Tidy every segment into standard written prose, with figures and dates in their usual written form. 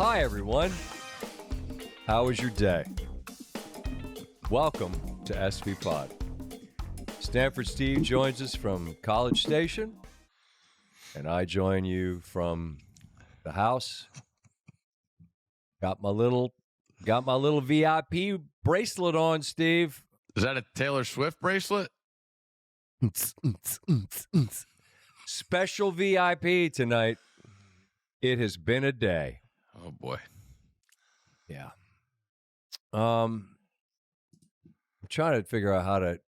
Hi, everyone. How was your day? Welcome to SVPod. Stanford Steve joins us from College Station, and I join you from the house. Got my little VIP bracelet on, Steve. Is that a Taylor Swift bracelet? Special VIP tonight. It has been a day. Oh boy. Yeah. I'm trying to figure out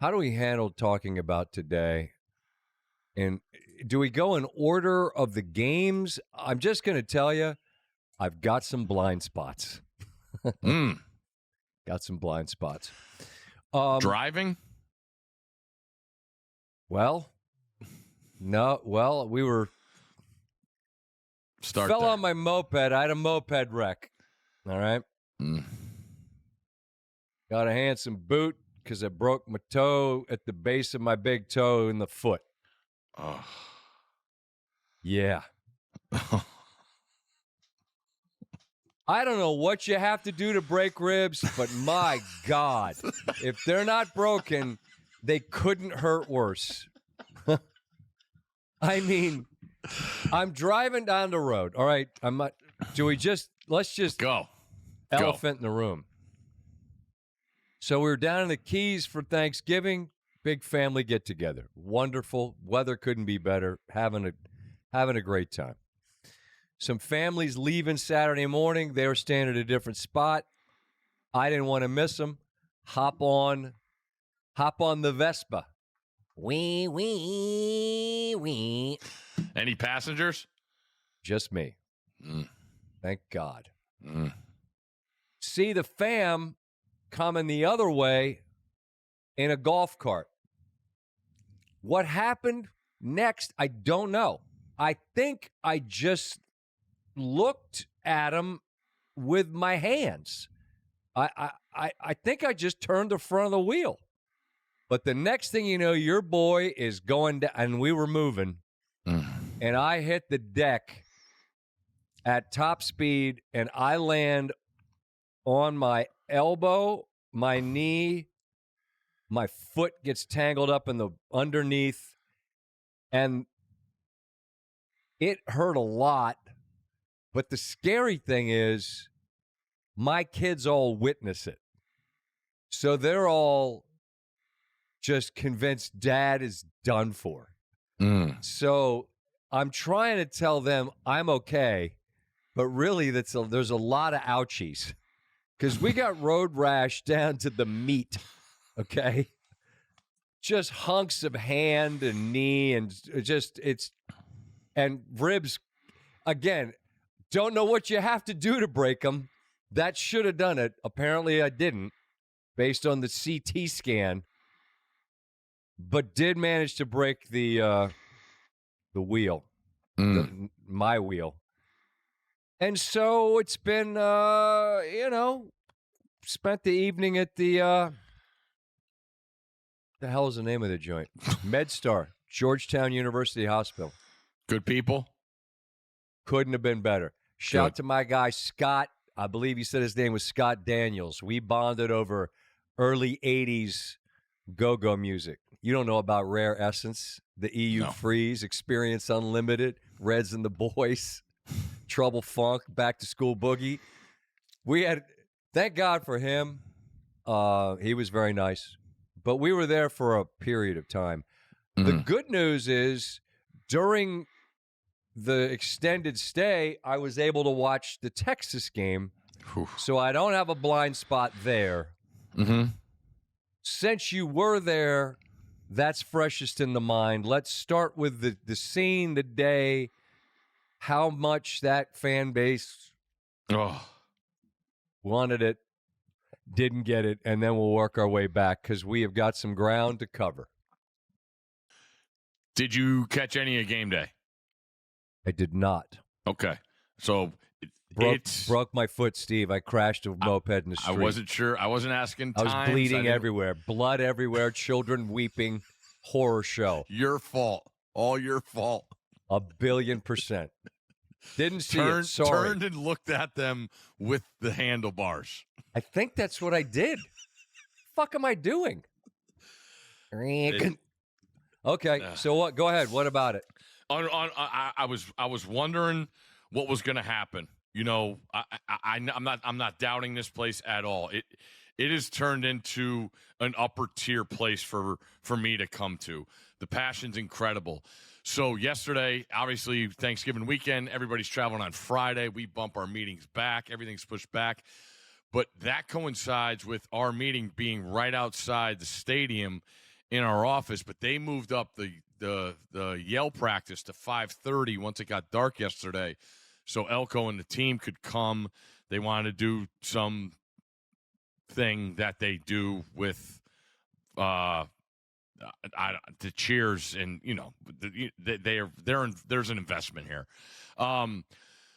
how do we handle talking about today? And do we go in order of the games? I'm just going to tell you, I've got some blind spots. Got some blind spots. Driving? Well, no. Well, we were fell on my moped. I had a moped wreck. All right. Got a handsome boot because I broke my toe at the base of my big toe in the foot. Oh. Yeah. I don't know what you have to do to break ribs, but my God, if they're not broken, they couldn't hurt worse. I mean, I'm driving down the road. All right. Let's just go. Elephant in the room. So we were down in the Keys for Thanksgiving. Big family get together. Wonderful. Weather couldn't be better. Having a great time. Some families leaving Saturday morning. They were staying at a different spot. I didn't want to miss them. Hop on the Vespa. Wee, wee, wee. Any passengers? Just me. Thank God. See the fam coming the other way in a golf cart. What happened next, I don't know. I think I just looked at him with my hands. I think I just turned the front of the wheel. But the next thing you know, your boy is going down, and we were moving, and I hit the deck at top speed, and I land on my elbow, my knee, my foot gets tangled up in the underneath, and it hurt a lot. But the scary thing is my kids all witness it. So they're all just convinced Dad is done for. So I'm trying to tell them I'm okay, but really there's a lot of ouchies because we got road rash down to the meat, okay? Just hunks of hand and knee and and ribs. Again, don't know what you have to do to break them. That should have done it. Apparently I didn't, based on the CT scan. But did manage to break the wheel, my wheel. And so it's been, spent the evening at the hell is the name of the joint? MedStar, Georgetown University Hospital. Good people. Couldn't have been better. Shout out to my guy, Scott. I believe he said his name was Scott Daniels. We bonded over early 80s go-go music. You don't know about Rare Essence, the EU Freeze, Experience Unlimited, Reds and the Boys, Trouble Funk, Back to School Boogie. Thank God for him. He was very nice. But we were there for a period of time. The good news is during the extended stay, I was able to watch the Texas game. So I don't have a blind spot there. Since you were there, that's freshest in the mind. Let's start with the scene, the day, how much that fan base wanted it, didn't get it, and then we'll work our way back because we have got some ground to cover. Did you catch any of game day? I did not. Okay. So broke my foot, Steve. I crashed a moped in the street. I wasn't sure. I wasn't asking times. I was bleeding everywhere. Blood everywhere. Children weeping. Horror show. Your fault. All your fault. 1,000,000,000%. Didn't see it. Sorry. Turned and looked at them with the handlebars. I think that's what I did. Fuck am I doing? Okay, so what? Go ahead. What about it? I was wondering what was going to happen. You know, I'm not doubting this place at all. It has turned into an upper tier place for me to come to. The passion's incredible. So yesterday, obviously Thanksgiving weekend, everybody's traveling on Friday. We bump our meetings back. Everything's pushed back. But that coincides with our meeting being right outside the stadium in our office. But they moved up the yell practice to 5:30 once it got dark yesterday. So Elko and the team could come. They wanted to do some thing that they do with the cheers, and you know there's an investment here.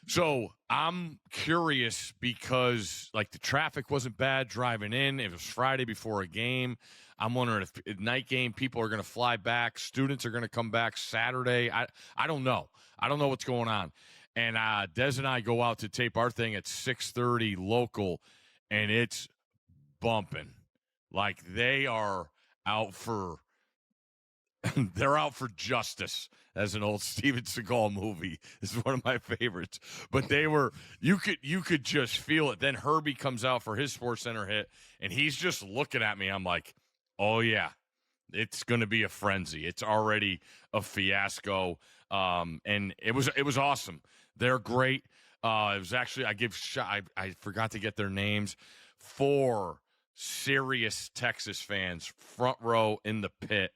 So I'm curious because like the traffic wasn't bad driving in. It was Friday before a game. I'm wondering if at night game people are going to fly back. Students are going to come back Saturday. I don't know. I don't know what's going on. And Des and I go out to tape our thing at 6:30 local, and it's bumping. Like they are out for they're out for justice, as an old Steven Seagal movie. This is one of my favorites. But they were you could just feel it. Then Herbie comes out for his Sports Center hit, and he's just looking at me. I'm like, oh yeah, it's going to be a frenzy. It's already a fiasco. And it was awesome. They're great. It was actually I forgot to get their names. 4 serious Texas fans, front row in the pit.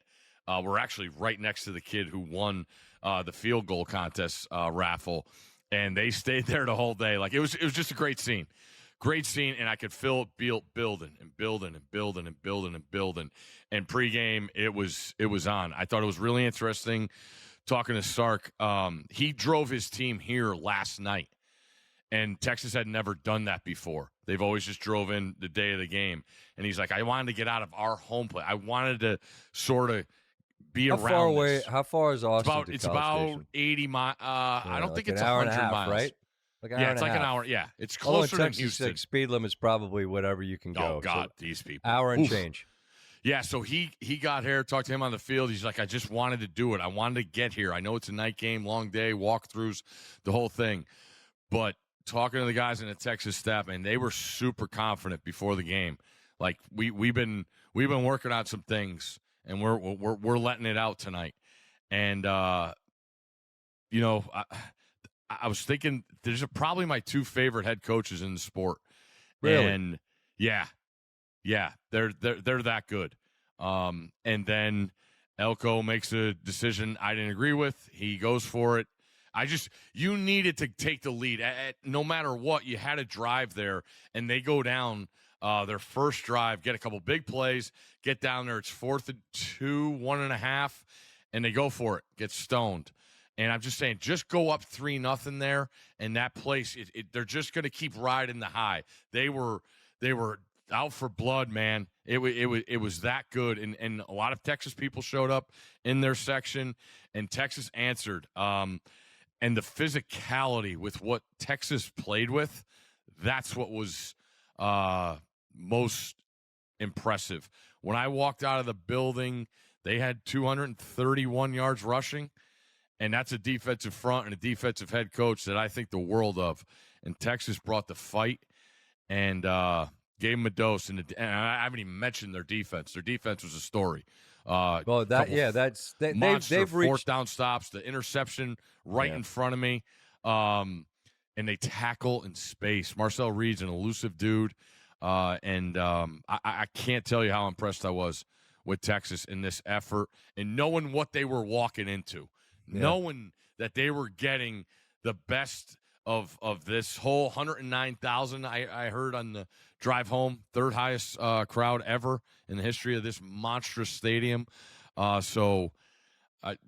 We're actually right next to the kid who won the field goal contest raffle, and they stayed there the whole day. Like it was just a great scene, and I could feel it building. And pregame, it was on. I thought it was really interesting talking to Sark. He drove his team here last night, and Texas had never done that before. They've always just drove in the day of the game, and he's like, I wanted to get out of our home plate. I wanted to sort of be around. How far away? How far is Austin? It's about 80 miles. I don't think it's 100 miles. Right? Like an yeah, hour it's and like a an half. hour. Yeah, it's closer than Texas, Houston. Speed limit's probably whatever you can go. Oh God, so these people. Hour and Oof. change. Yeah, so he got here, talked to him on the field. He's like, I just wanted to do it. I wanted to get here. I know it's a night game, long day, walkthroughs, the whole thing. But talking to the guys in the Texas staff, and they were super confident before the game. Like we've been working on some things, and we're letting it out tonight. And you know, I was thinking there's probably my 2 favorite head coaches in the sport. Really? And yeah, they're that good. And then Elko makes a decision I didn't agree with. He goes for it. You needed to take the lead. No matter what, you had to drive there, and they go down their first drive, get a couple big plays, get down there. It's 4th and 2, 1.5, and they go for it, get stoned. And I'm just saying, just go up 3-0 there, and that place, they're just going to keep riding the high. They were out for blood, man. It was that good, and a lot of Texas people showed up in their section, and Texas answered. And the physicality with what Texas played with, that's what was most impressive. When I walked out of the building, they had 231 yards rushing, and that's a defensive front and a defensive head coach that I think the world of. And Texas brought the fight and gave them a dose. And I haven't even mentioned their defense. Their defense was a story. Well, they've reached 4th down stops, the interception right in front of me, and they tackle in space. Marcel Reed's an elusive dude, and I can't tell you how impressed I was with Texas in this effort and knowing what they were walking into, knowing that they were getting the best of this whole 109,000 I heard on the drive home, 3rd highest crowd ever in the history of this monstrous stadium. So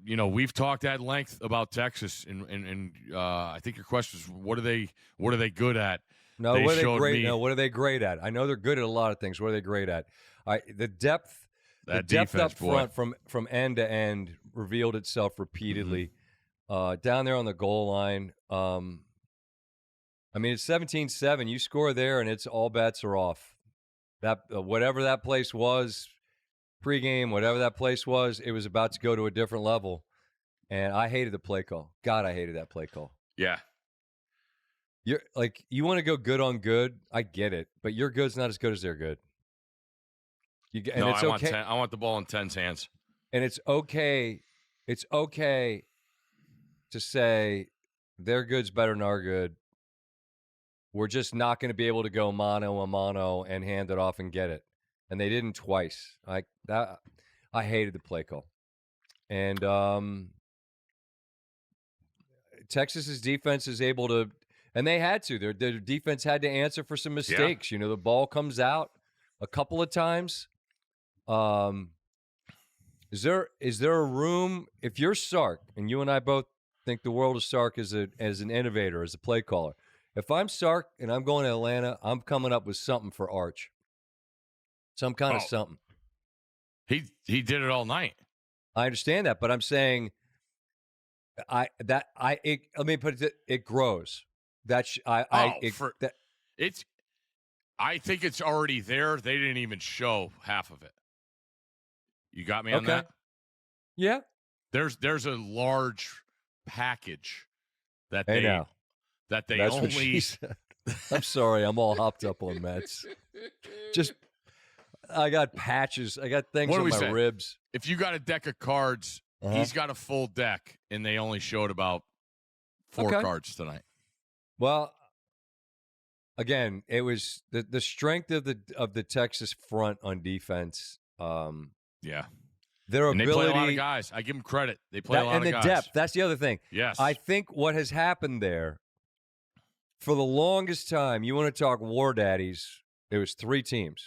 we've talked at length about Texas, and I think your question is, what are they good at? No, what are they great? No, what are they great at? I know they're good at a lot of things. What are they great at? The depth, that depth defense, up front from end to end revealed itself repeatedly. down there on the goal line. I mean, it's 17-7. You score there, and it's all bets are off. That whatever that place was pregame, whatever that place was, it was about to go to a different level. And I hated the play call. God, I hated that play call. Yeah. You're like, you want to go good on good. I get it, but your good's not as good as their good. And it's okay. I want the ball in 10's hands. And it's okay. It's okay to say their good's better than our good. We're just not going to be able to go mano a mano and hand it off and get it. And they didn't twice. I hated the play call. And Texas's defense is able to, and they had to. Their defense had to answer for some mistakes. Yeah. The ball comes out a couple of times. Is there a room, if you're Sark, and you and I both think the world of Sark as an innovator, as a play caller. If I'm Sark and I'm going to Atlanta, I'm coming up with something for Arch. Some kind of something. He did it all night. I understand that, but I'm saying let me put it grows. I think it's already there. They didn't even show half of it. You got me on that? Yeah. There's a large package that they That's only. What she said. I'm sorry, I'm all hopped up on Mets. I got patches. I got things on my ribs. If you got a deck of cards, he's got a full deck, and they only showed about 4 cards tonight. Well, again, it was the strength of the Texas front on defense. Yeah. Their ability. They play a lot of guys. I give them credit. They play a lot of guys. And the depth. That's the other thing. Yes. I think what has happened there, for the longest time, you want to talk war daddies, there was 3 teams.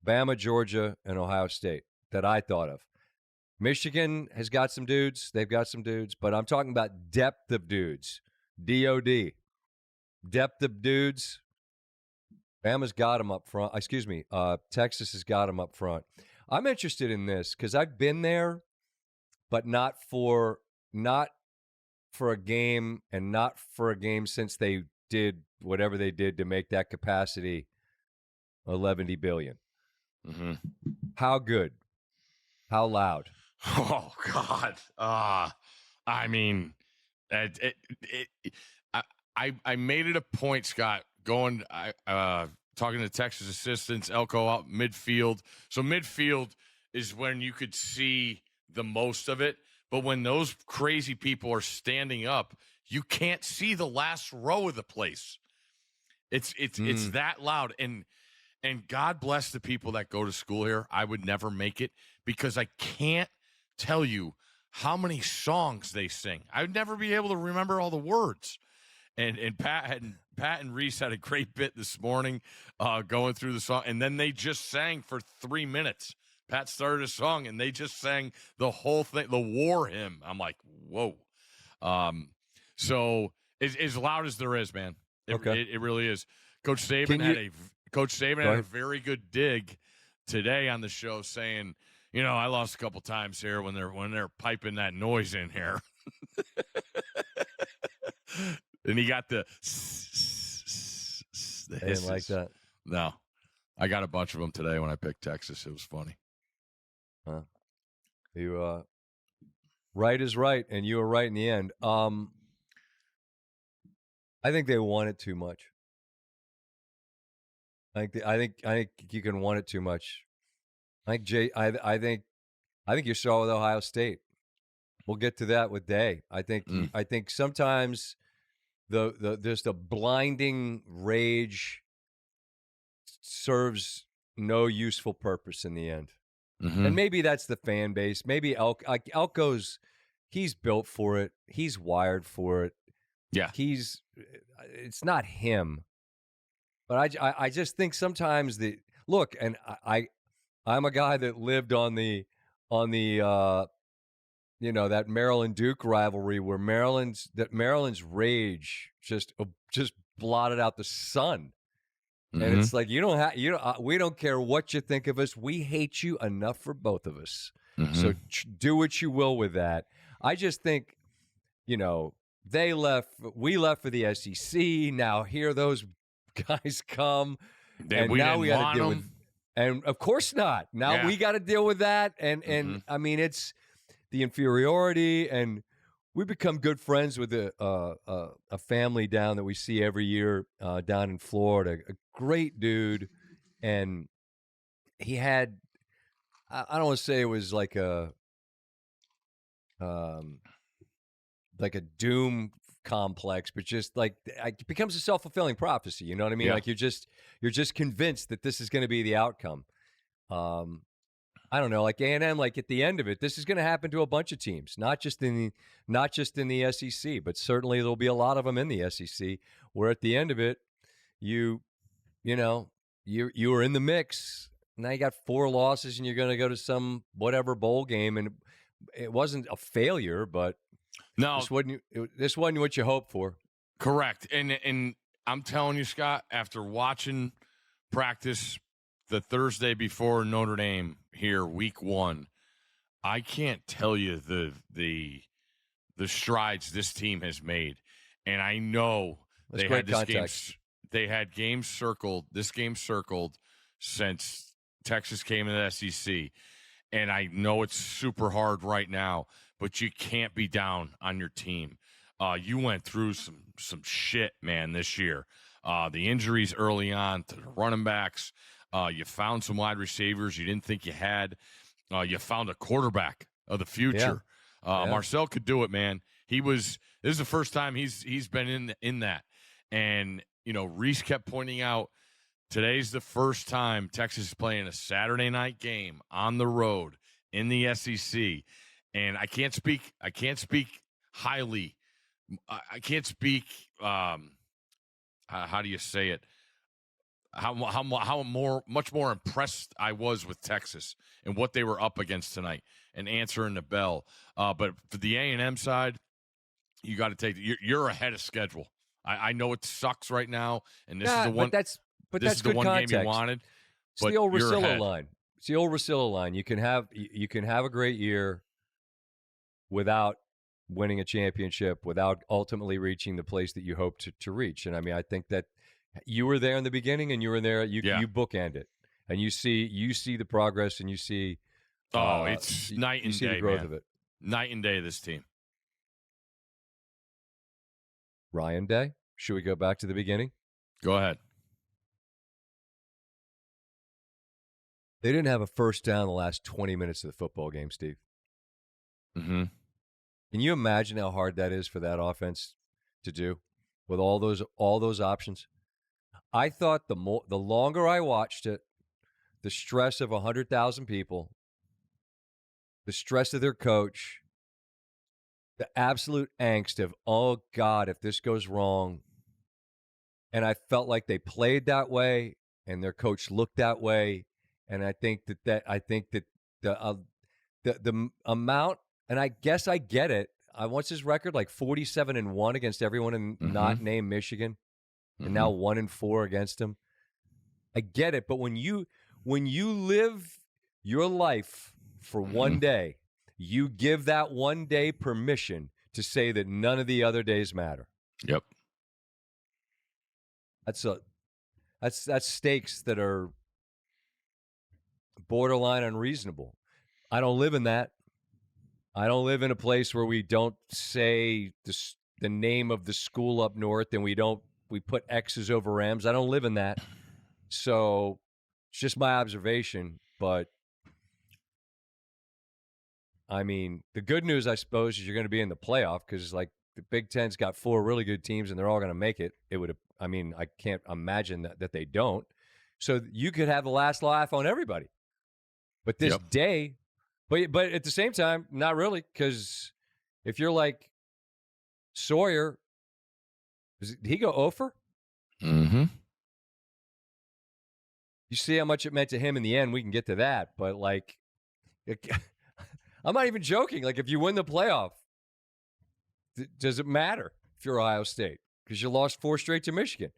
Bama, Georgia, and Ohio State that I thought of. Michigan has got some dudes. They've got some dudes. But I'm talking about depth of dudes. DOD. Depth of dudes. Bama's got them up front. Texas has got them up front. I'm interested in this because I've been there, but not for a game, and not for a game since they did whatever they did to make that capacity $11 billion. Mm-hmm. How good? How loud? Oh God! I mean, I made it a point, Scott, talking to Texas assistants, Elko out midfield. So midfield is when you could see the most of it. But when those crazy people are standing up, you can't see the last row of the place. It's that loud. And God bless the people that go to school here. I would never make it because I can't tell you how many songs they sing. I would never be able to remember all the words. And Pat and Reese had a great bit this morning going through the song. And then they just sang for 3 minutes. Pat started a song, and they just sang the whole thing, the war hymn. I'm like, whoa. So as loud as there is, man. It really is. Coach Saban had a very good dig today on the show saying, I lost a couple times here when they're piping that noise in here. And he got the I didn't like that. No. I got a bunch of them today when I picked Texas. It was funny. Huh. You right is right, and you were right in the end. I think they want it too much. I think you can want it too much. I think you saw with Ohio State. We'll get to that with Day. I think sometimes there's the blinding rage serves no useful purpose in the end. Mm-hmm. And maybe that's the fan base. Maybe Elko's, he's built for it. He's wired for it. Yeah. It's not him. But I just think sometimes and I'm a guy that lived on the that Maryland Duke rivalry where Maryland's rage just blotted out the sun. Mm-hmm. And it's like, we don't care what you think of us. We hate you enough for both of us. Mm-hmm. So do what you will with that. I just think they left. We left for the SEC. Now here those guys come, and now we got to deal with. And of course not. Now we got to deal with that. And I mean, it's the inferiority, and we become good friends with a family down that we see every year down in Florida. A great dude, and he had. I don't want to say it was like a doom complex, but just like it becomes a self-fulfilling prophecy. You know what I mean? Yeah. Like you're just convinced that this is going to be the outcome. I don't know, like A&M, like at the end of it, this is going to happen to a bunch of teams, not just in the SEC, but certainly there'll be a lot of them in the SEC. Where at the end of it, you were in the mix. Now you got 4 losses, and you're going to go to some whatever bowl game, and it wasn't a failure, but no, this wasn't what you hoped for. Correct, and I'm telling you, Scott, after watching practice the Thursday before Notre Dame here, week 1, I can't tell you the strides this team has made, and I know That's they great had this context. game. They had games circled. This game circled since Texas came into the SEC, and I know it's super hard right now, but you can't be down on your team. You went through some shit, man, this year. The injuries early on to the running backs. You found some wide receivers you didn't think you had. You found a quarterback of the future. Yeah. Marcel could do it, man. This is the first time he's been in that. And, Reese kept pointing out, today's the first time Texas is playing a Saturday night game on the road in the SEC. And I can't speak highly. I can't speak, how do you say it? Much more impressed I was with Texas and what they were up against tonight and answering the bell. But for the A&M side, you got to take you're ahead of schedule. I know it sucks right now, and this is the one. But this that's is the good one context. game you wanted. It's the old Russillo line. It's the old Russillo line. You can have a great year without winning a championship, without ultimately reaching the place that you hope to reach. And I mean, I think that you were there in the beginning, and you were there. You bookend it, and you see the progress, and you see. It's night and day, the growth man. of it. Night and day. This team. Ryan Day. Should we go back to the beginning? Go ahead. They didn't have a first down the last 20 minutes of the football game, Steve. Mm-hmm. Can you imagine how hard that is for that offense to do with all those options? I thought the longer I watched it, the stress of 100,000 people, the stress of their coach, the absolute angst of, oh God, if this goes wrong. And I felt like they played that way, and their coach looked that way. And I think that the amount, and I guess I get it. What's his record? Like 47-1 against everyone in not named Michigan, and now 1-4 against him. I get it, but when you live your life for one day, you give that one day permission to say that none of the other days matter. Yep. That's stakes that are borderline unreasonable. I don't live in that. I don't live in a place where we don't say the name of the school up north, and we put X's over M's. I don't live in that. So it's just my observation. But I mean, the good news, I suppose, is you're going to be in the playoff, because like the Big Ten's got 4 really good teams, and they're all going to make it. I can't imagine that they don't. So you could have the last laugh on everybody. But this day, but at the same time, not really, because if you're like Sawyer, did he go over? Mm-hmm. You see how much it meant to him in the end. We can get to that, but like, I'm not even joking. Like, if you win the playoff, does it matter if you're Ohio State? Because you lost 4 straight to Michigan.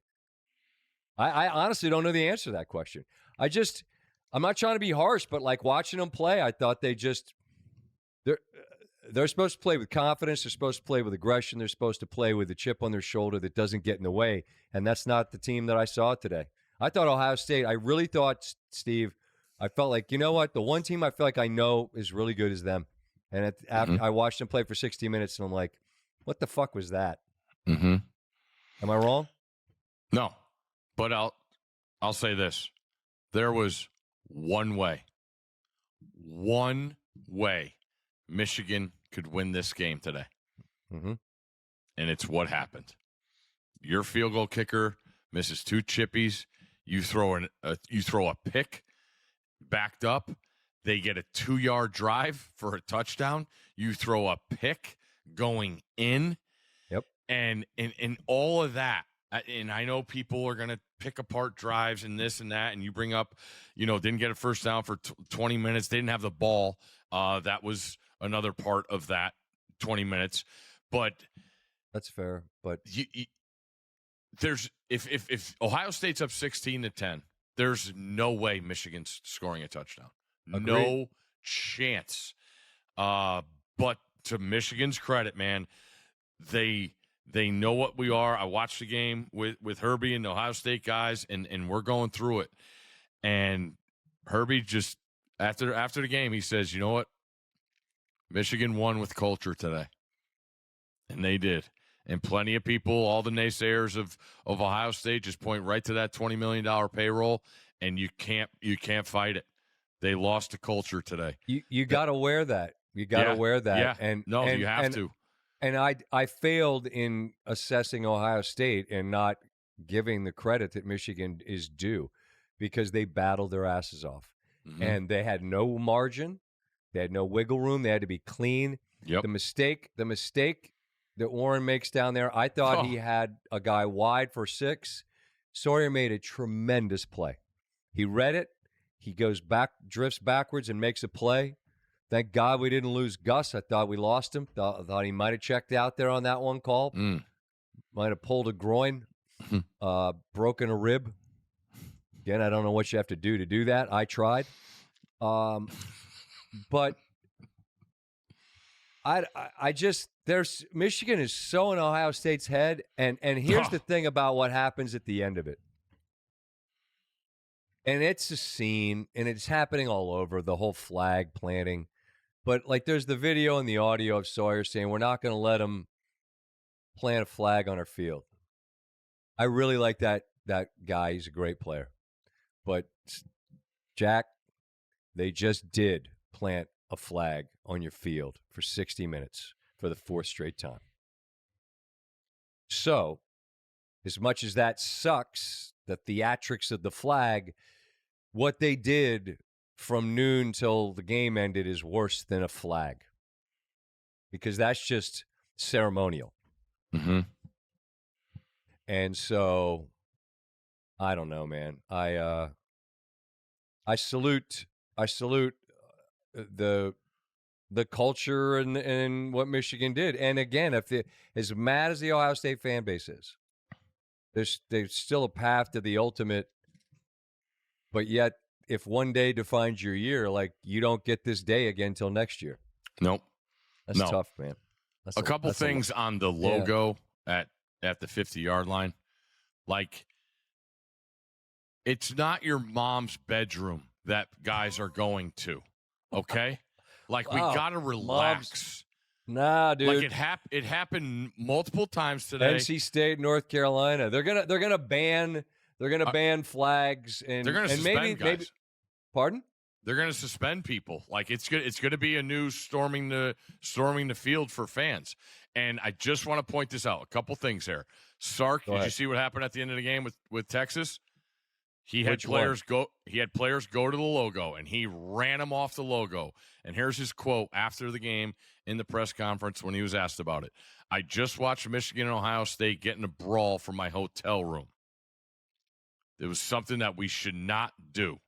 I honestly don't know the answer to that question. I'm not trying to be harsh, but like watching them play, I thought they're supposed to play with confidence. They're supposed to play with aggression. They're supposed to play with a chip on their shoulder that doesn't get in the way. And that's not the team that I saw today. I thought Ohio State, I really thought, Steve, I felt like, you know what? The one team I feel like I know is really good is them. And after I watched them play for 60 minutes, and I'm like, what the fuck was that? Mm-hmm. Am I wrong? No, but I'll say this. There was one way Michigan could win this game today. Mm-hmm. And it's what happened. Your field goal kicker misses 2 chippies. You throw a pick backed up. They get a 2-yard drive for a touchdown. You throw a pick going in. Yep. And all of that. And I know people are going to pick apart drives and this and that. And you bring up, didn't get a first down for 20 minutes. They didn't have the ball. That was another part of that 20 minutes. But that's fair. But there's if Ohio State's up 16-10, there's no way Michigan's scoring a touchdown. Agreed. No chance. But to Michigan's credit, man, they know what we are. I watched the game with Herbie and the Ohio State guys, and we're going through it. And Herbie just after the game, he says, "You know what? Michigan won with culture today," and they did. And plenty of people, all the naysayers of Ohio State, just point right to that $20 million payroll, and you can't fight it. They lost to culture today. You got to wear that. You got to wear that. Yeah. And you have to. And I failed in assessing Ohio State and not giving the credit that Michigan is due, because they battled their asses off. Mm-hmm. And they had no margin. They had no wiggle room. They had to be clean. Yep. The mistake that Warren makes down there, I thought he had a guy wide for 6. Sawyer made a tremendous play. He read it. He goes back, drifts backwards, and makes a play. Thank God we didn't lose Gus. I thought we lost him. Thought he might have checked out there on that one call. Might have pulled a groin, broken a rib. Again, I don't know what you have to do that. I tried. But I just, Michigan is so in Ohio State's head. And here's the thing about what happens at the end of it. And it's a scene, and it's happening all over, the whole flag planting. But, there's the video and the audio of Sawyer saying, we're not going to let him plant a flag on our field. I really like that guy. He's a great player. But, Jack, they just did plant a flag on your field for 60 minutes for the 4th straight time. So, as much as that sucks, the theatrics of the flag, what they did from noon till the game ended is worse than a flag, because that's just ceremonial. Mm-hmm. And so, I don't know, man. I salute the culture and what Michigan did. And again, as mad as the Ohio State fan base is, there's still a path to the ultimate. But yet, if one day defines your year, you don't get this day again till next year. Nope. That's tough, man. A couple things on the logo at the 50-yard line. It's not your mom's bedroom that guys are going to, okay? We got to relax. Nah, dude. It happened multiple times today. NC State, North Carolina. They're gonna ban flags, and they're gonna suspend guys. Maybe. Pardon? They're gonna suspend people. It's gonna be a new storming the field for fans. And I just want to point this out. A couple things here. Sark, did you see what happened at the end of the game with Texas? He had players go to the logo, and he ran them off the logo. And here's his quote after the game in the press conference when he was asked about it. I just watched Michigan and Ohio State get in a brawl from my hotel room. It was something that we should not do.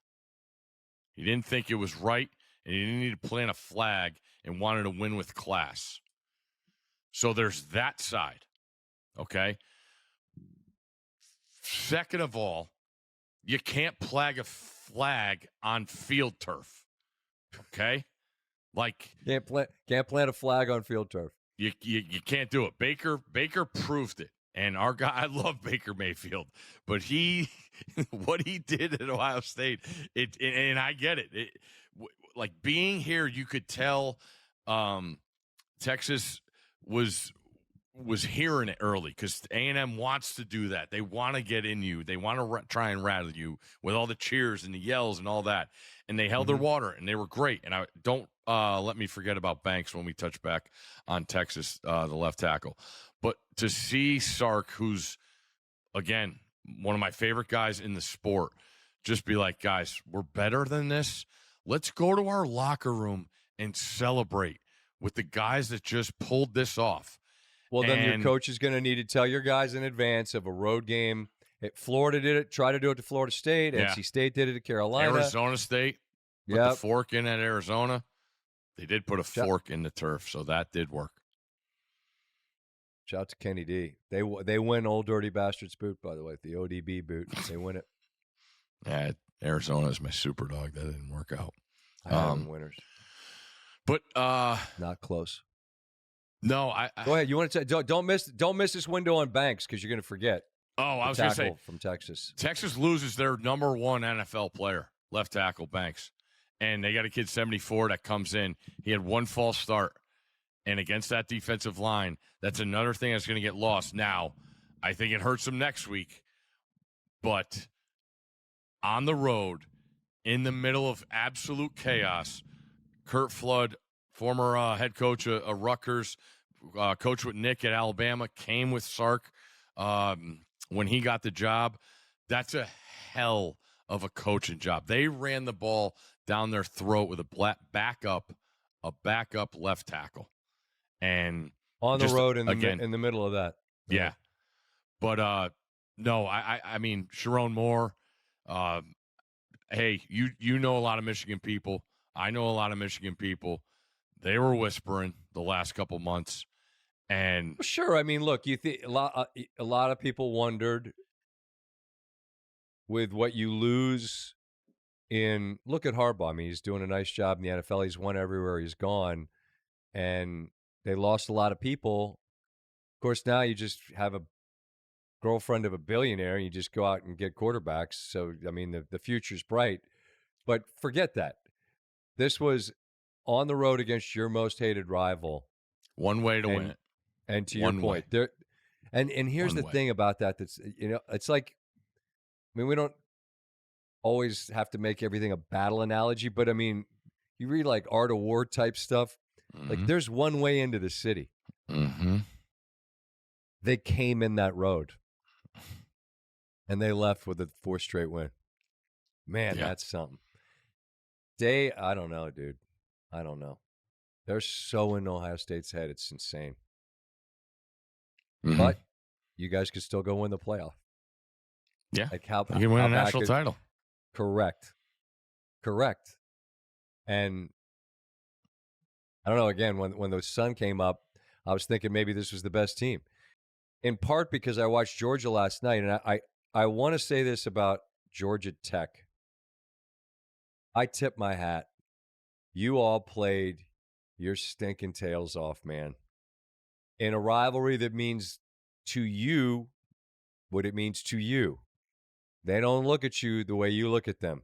He didn't think it was right, and he didn't need to plant a flag and wanted to win with class. So there's that side, okay? Second of all, you can't flag a flag on field turf, okay? Like can't plant a flag on field turf. you can't do it. Baker proved it. And our guy, I love Baker Mayfield, but what he did at Ohio State, and I get it. Like being here, you could tell Texas was hearing it early because A&M wants to do that. They want to get in you. They want to try and rattle you with all the cheers and the yells and all that. And they held their water, and they were great. And I don't let me forget about Banks when we touch back on Texas, the left tackle. But to see Sark, who's, again, one of my favorite guys in the sport, just be like, guys, we're better than this. Let's go to our locker room and celebrate with the guys that just pulled this off. Well, then your coach is going to need to tell your guys in advance of a road game. Florida did it. Try to do it to Florida State. Yeah. NC State did it to Carolina. Arizona State put the fork in at Arizona. They did put a fork in the turf, so that did work. Shout out to Kenny D. They win Old Dirty Bastards boot, by the way, the ODB boot. They win it. Yeah, Arizona is my super dog. That didn't work out. I have winners, but not close. No, go ahead. You want to don't miss this window on Banks because you're going to forget. Oh, I was going to say from Texas. Texas loses their number one NFL player, left tackle Banks, and they got a kid 74 that comes in. He had one false start. And against that defensive line, that's another thing that's going to get lost. Now, I think it hurts them next week. But on the road, in the middle of absolute chaos, Kurt Flood, former head coach of Rutgers, coach with Nick at Alabama, came with Sark when he got the job. That's a hell of a coaching job. They ran the ball down their throat with a backup left tackle. And on the road in the middle of that. Yeah. But no, I mean, Sharon Moore, hey, you know a lot of Michigan people. I know a lot of Michigan people. They were whispering the last couple months. And sure, I mean, look, you think a lot of people wondered with what you lose in look at Harbaugh. I mean, he's doing a nice job in the NFL. He's won everywhere he's gone. And they lost a lot of people. Of course, now you just have a girlfriend of a billionaire and you just go out and get quarterbacks. So, I mean, the future's bright. But forget that. This was on the road against your most hated rival. One way to win it. And to your point, there, and here's the thing about that. That's, it's like, I mean, we don't always have to make everything a battle analogy, but I mean, you read like Art of War type stuff. Like, there's one way into the city. They came in that road, and they left with a 4th straight win. Man, that's something. I don't know, dude. I don't know. They're so in Ohio State's head, it's insane. But you guys could still go win the playoff. Yeah, like how you can win a national title. Correct. And I don't know, again, when the sun came up, I was thinking maybe this was the best team. In part because I watched Georgia last night, and I want to say this about Georgia Tech. I tip my hat. You all played your stinking tails off, man. In a rivalry that means to you what it means to you. They don't look at you the way you look at them.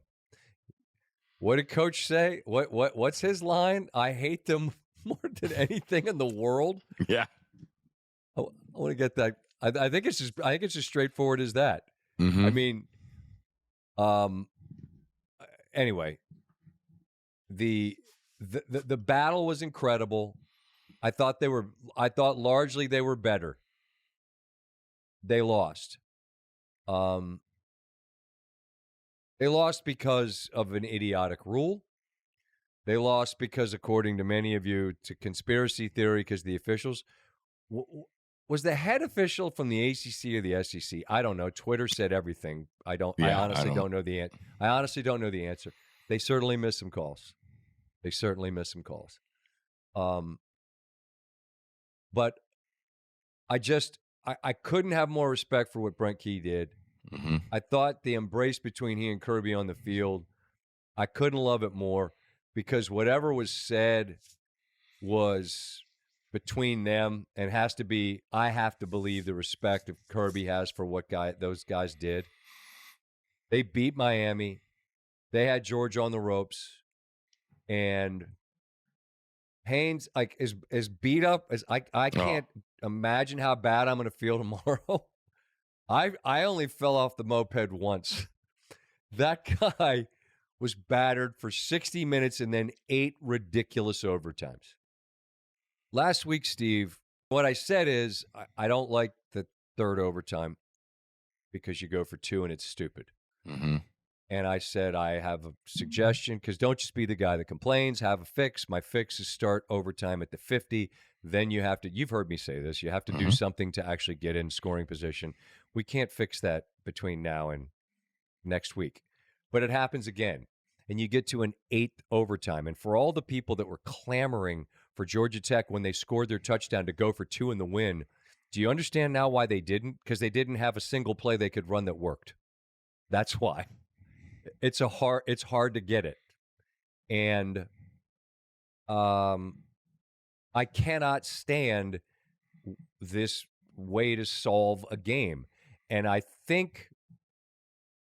What did Coach say? What's his line? I hate them more than anything in the world. Yeah, I want to get that. I think it's as straightforward as that. I mean, anyway, the battle was incredible. I thought largely they were better. They lost. They lost because of an idiotic rule. They lost because, according to many of you, to conspiracy theory, because the officials was the head official from the ACC or the SEC. I don't know. Twitter said everything. I honestly don't know the answer. I honestly don't know the answer. They certainly missed some calls. But I couldn't have more respect for what Brent Key did. I thought the embrace between he and Kirby on the field, I couldn't love it more. because whatever was said was between them and has to be, I have to believe the respect that Kirby has for what those guys did. They beat Miami. They had Georgia on the ropes. And Haynes, like, is beat up as I can't imagine how bad I'm going to feel tomorrow. I only fell off the moped once. That guy was battered for 60 minutes and then 8 ridiculous overtimes. Last week, Steve, what I said is I don't like the third overtime because you go for 2 and it's stupid. Mm-hmm. And I said, I have a suggestion, because don't just be the guy that complains. Have a fix. My fix is start overtime at the 50. Then you have to, you've heard me say this, you have to do something to actually get in scoring position. We can't fix that between now and next week. But it happens again. And you get to an 8th overtime. And for all the people that were clamoring for Georgia Tech when they scored their touchdown to go for 2 in the win, do you understand now why they didn't? Because they didn't have a single play they could run that worked. That's why. It's hard to get it. And I cannot stand this way to solve a game. And I think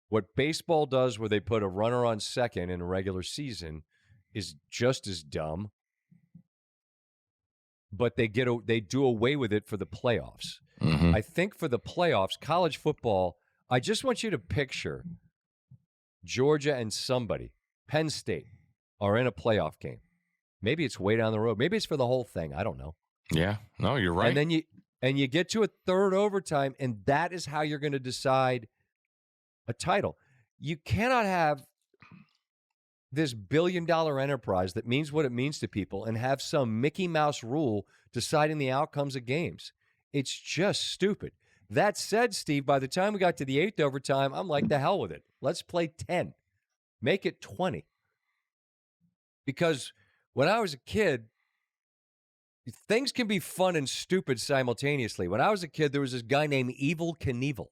what baseball does, where they put a runner on second in a regular season, is just as dumb. But they do away with it for the playoffs. Mm-hmm. I think for the playoffs, college football, I just want you to picture Georgia and somebody, Penn State, are in a playoff game. Maybe it's way down the road. Maybe it's for the whole thing. I don't know. Yeah. No, you're right. And then you get to a third overtime, and that is how you're going to decide a title. You cannot have this billion-dollar enterprise that means what it means to people and have some Mickey Mouse rule deciding the outcomes of games. It's just stupid. That said, Steve, by the time we got to the 8th overtime, I'm like, the hell with it. Let's play 10. Make it 20. Because when I was a kid, things can be fun and stupid simultaneously. When I was a kid, there was this guy named Evel Knievel.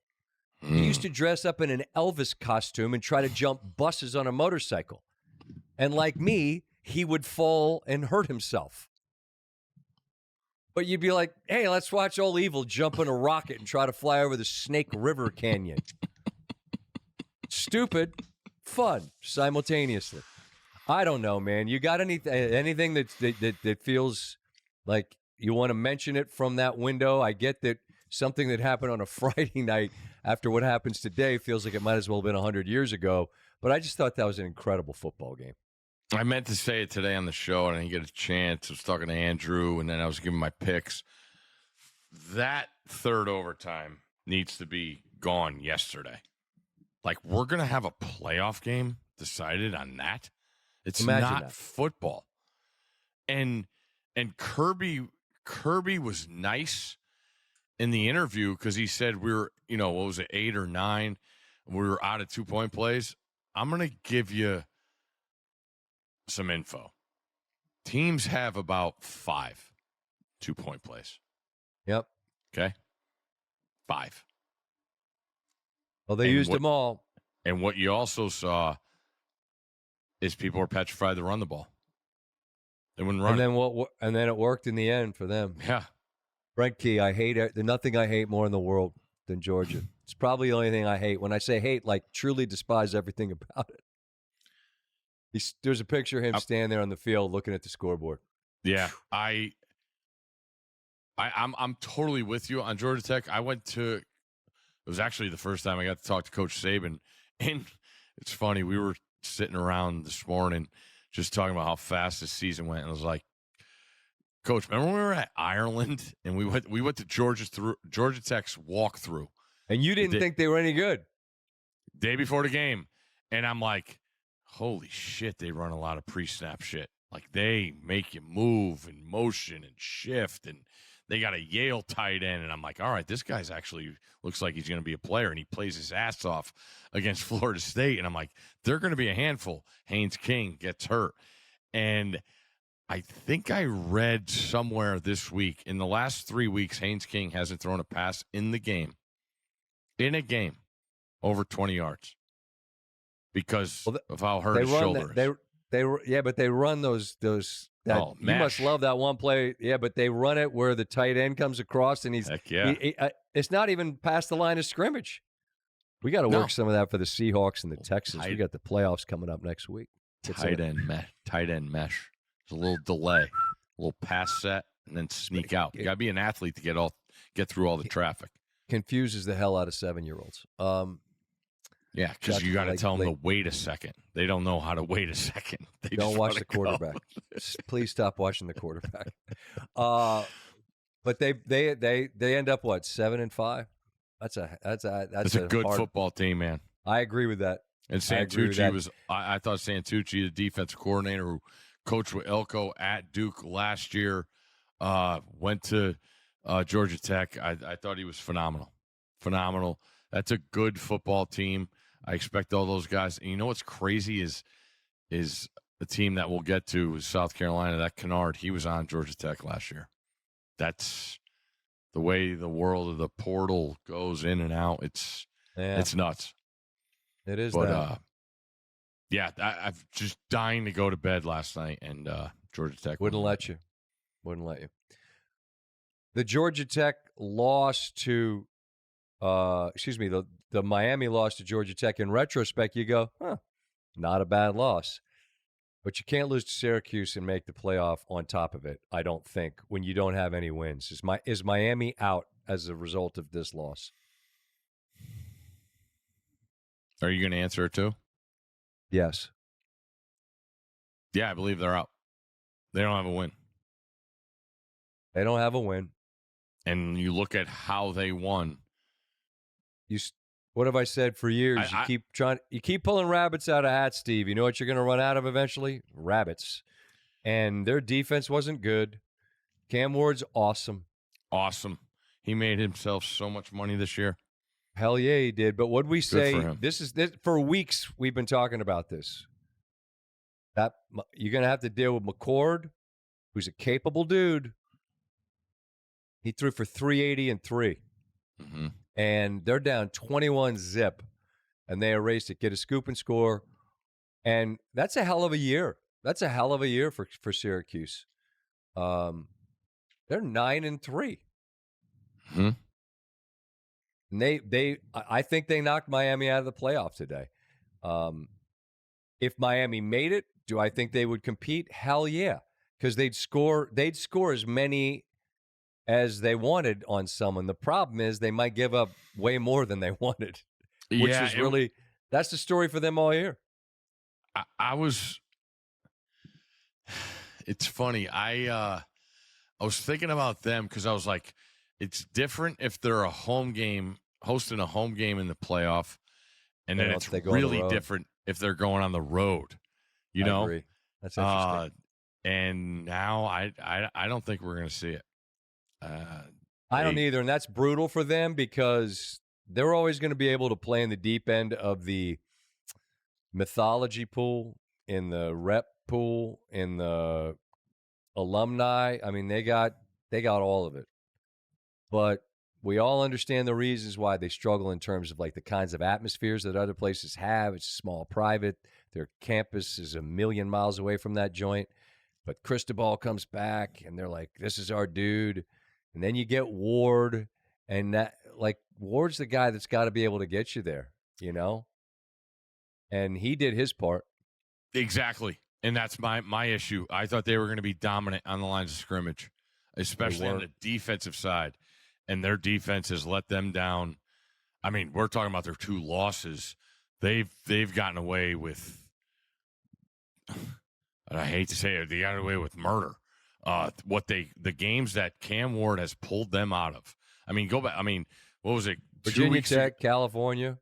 He used to dress up in an Elvis costume and try to jump buses on a motorcycle. And like me, he would fall and hurt himself. But you'd be like, hey, let's watch old Evil jump in a rocket and try to fly over the Snake River Canyon. Stupid, fun, simultaneously. I don't know, man. You got anything that feels like you want to mention it from that window? I get that something that happened on a Friday night after what happens today feels like it might as well have been 100 years ago. But I just thought that was an incredible football game. I meant to say it today on the show, and I didn't get a chance. I was talking to Andrew, and then I was giving my picks. That third overtime needs to be gone yesterday. Like, we're going to have a playoff game decided on that? It's Imagine not that. football. And Kirby was nice in the interview because he said we were, what was it, 8 or 9? We were out of 2-point plays. I'm going to give you some info. Teams have about 5 2-point plays. Yep. Okay? 5. Well, they used them all. And what you also saw is people were petrified to run the ball. They wouldn't run. And then it worked in the end for them. Yeah. Brent Key, I hate it. There's nothing I hate more in the world than Georgia. It's probably the only thing I hate. When I say hate, like truly despise everything about it. There's a picture of him standing there on the field looking at the scoreboard. Yeah, I'm totally with you on Georgia Tech. It was actually the first time I got to talk to Coach Saban, and it's funny. We were sitting around this morning just talking about how fast this season went, and I was like, Coach, remember when we were at Ireland and we went to Georgia Tech's walkthrough, and you didn't think they were any good day before the game, and I'm like, holy shit, they run a lot of pre-snap shit. Like, they make you move and motion and shift, and they got a Yale tight end. And I'm like, all right, this guy's actually looks like he's going to be a player, and he plays his ass off against Florida State. And I'm like, they're going to be a handful. Haynes King gets hurt. And I think I read somewhere this week, in the last 3 weeks, Haynes King hasn't thrown a pass in a game, over 20 yards. Because of how hurt his shoulder is. but they run those. You must love that one play. Yeah, but they run it where the tight end comes across and Heck yeah. It's not even past the line of scrimmage. We got to work some of that for the Seahawks and the Texans. We got the playoffs coming up next week. Tight end mesh. There's a little delay, a little pass set, and then sneak out. You got to be an athlete to get through all the traffic. Confuses the hell out of 7-year-olds. Yeah, because you got to tell them to wait a second. They don't know how to wait a second. They don't watch the quarterback. Please stop watching the quarterback. But they end up 7-5. That's a good football team, man. I agree with that. And Santucci was. I thought Santucci, the defensive coordinator who coached with Elko at Duke last year, went to Georgia Tech. I thought he was phenomenal. That's a good football team. I expect all those guys. And you know what's crazy is the team that we'll get to is South Carolina. That Kennard, he was on Georgia Tech last year. That's the way the world of the portal goes in and out. It's nuts. It is. But I'm just dying to go to bed last night, and Georgia Tech wouldn't let you. The Georgia Tech loss to. The Miami loss to Georgia Tech. In retrospect, you go, not a bad loss. But you can't lose to Syracuse and make the playoff on top of it, I don't think, when you don't have any wins. Is Miami out as a result of this loss? Are you going to answer it too? Yes. Yeah, I believe they're out. They don't have a win. They don't have a win. And you look at how they won. What have I said for years? You keep pulling rabbits out of hats, Steve. You know what you're going to run out of eventually? Rabbits. And their defense wasn't good. Cam Ward's awesome. Awesome. He made himself so much money this year. Hell yeah, he did. But what'd we say? This for weeks we've been talking about this. That you're going to have to deal with McCord, who's a capable dude. He threw for 380 and 3. Mm-hmm. And they're down 21-0, and they erased it. Get a scoop and score, and that's a hell of a year. That's a hell of a year for Syracuse. They're 9-3. Mm-hmm. And I think they knocked Miami out of the playoff today. If Miami made it, do I think they would compete? Hell yeah, because they'd score as many as they wanted on someone. The problem is they might give up way more than they wanted, which is really that's the story for them all year. It's funny. I was thinking about them because I was like, it's different if they're hosting a home game in the playoff, and then it's really different if they're going on the road. I agree. That's interesting. And now I don't think we're going to see it. I don't either, and that's brutal for them because they're always going to be able to play in the deep end of the mythology pool, in the rep pool, in the alumni. I mean, they got all of it. But we all understand the reasons why they struggle in terms of like the kinds of atmospheres that other places have. It's small, private. Their campus is 1,000,000 miles away from that joint. But Cristobal comes back, and they're like, "This is our dude." And then you get Ward, and Ward's the guy that's got to be able to get you there, And he did his part. Exactly. And that's my issue. I thought they were going to be dominant on the lines of scrimmage, especially on the defensive side. And their defense has let them down. I mean, we're talking about their 2 losses. They've gotten away with, and I hate to say it, they got away with murder. The games that Cam Ward has pulled them out of. I mean, go back. I mean, what was it? Virginia Tech, California.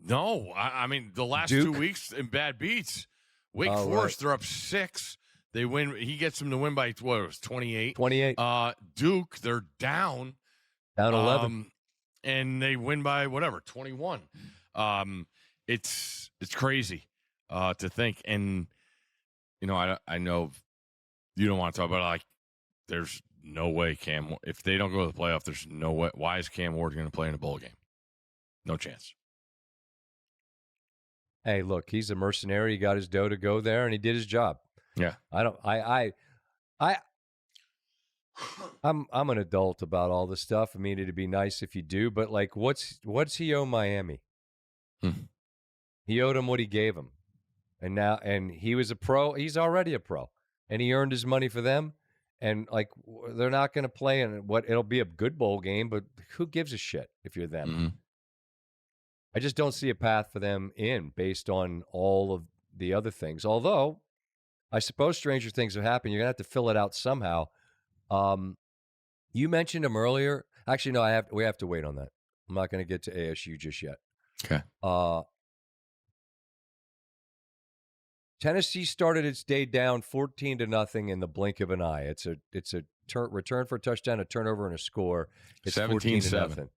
No, I mean the last Duke. 2 weeks in bad beats. Wake Forest, they're up 6. They win. He gets them to win by 28. 28. Duke, they're down 11, and they win by 21. It's crazy to think, and I know. You don't want to talk about it, like there's no way if they don't go to the playoff, there's no way. Why is Cam Ward going to play in a bowl game? No chance. Hey, look, he's a mercenary. He got his dough to go there, and he did his job. Yeah. I'm an adult about all this stuff. I mean, it'd be nice if you do, but like, what's he owe Miami? He owed him what he gave him, and he was a pro. He's already a pro, and he earned his money for them. And like, they're not going to play in it'll be a good bowl game, but who gives a shit if you're them? Mm-hmm. I just don't see a path for them in based on all of the other things. Although, I suppose stranger things have happened. You're going to have to fill it out somehow. You mentioned him earlier. Actually, no, we have to wait on that. I'm not going to get to ASU just yet. Okay. Tennessee started its day down 14-0 in the blink of an eye. It's a return for a touchdown, a turnover, and a score. It's 14-0.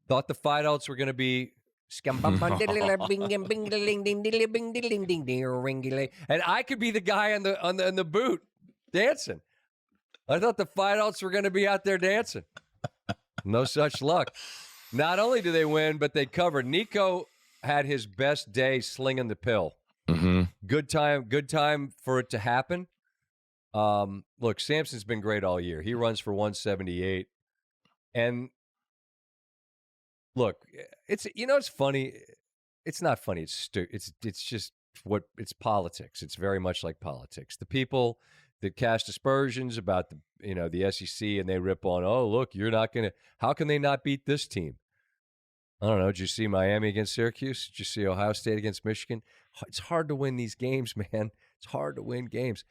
Thought the fight-outs were going to be and I could be the guy on the boot dancing. I thought the fight-outs were going to be out there dancing. No such luck. Not only do they win, but they covered. Nico had his best day slinging the pill. Mm-hmm. Good time for it to happen. Look, Sampson's been great all year. He runs for 178. And look, it's funny. It's not funny. It's just it's politics. It's very much like politics. The people that cast aspersions about the SEC and they rip on, oh, look, how can they not beat this team? I don't know. Did you see Miami against Syracuse? Did you see Ohio State against Michigan? It's hard to win these games, man. It's hard to win games.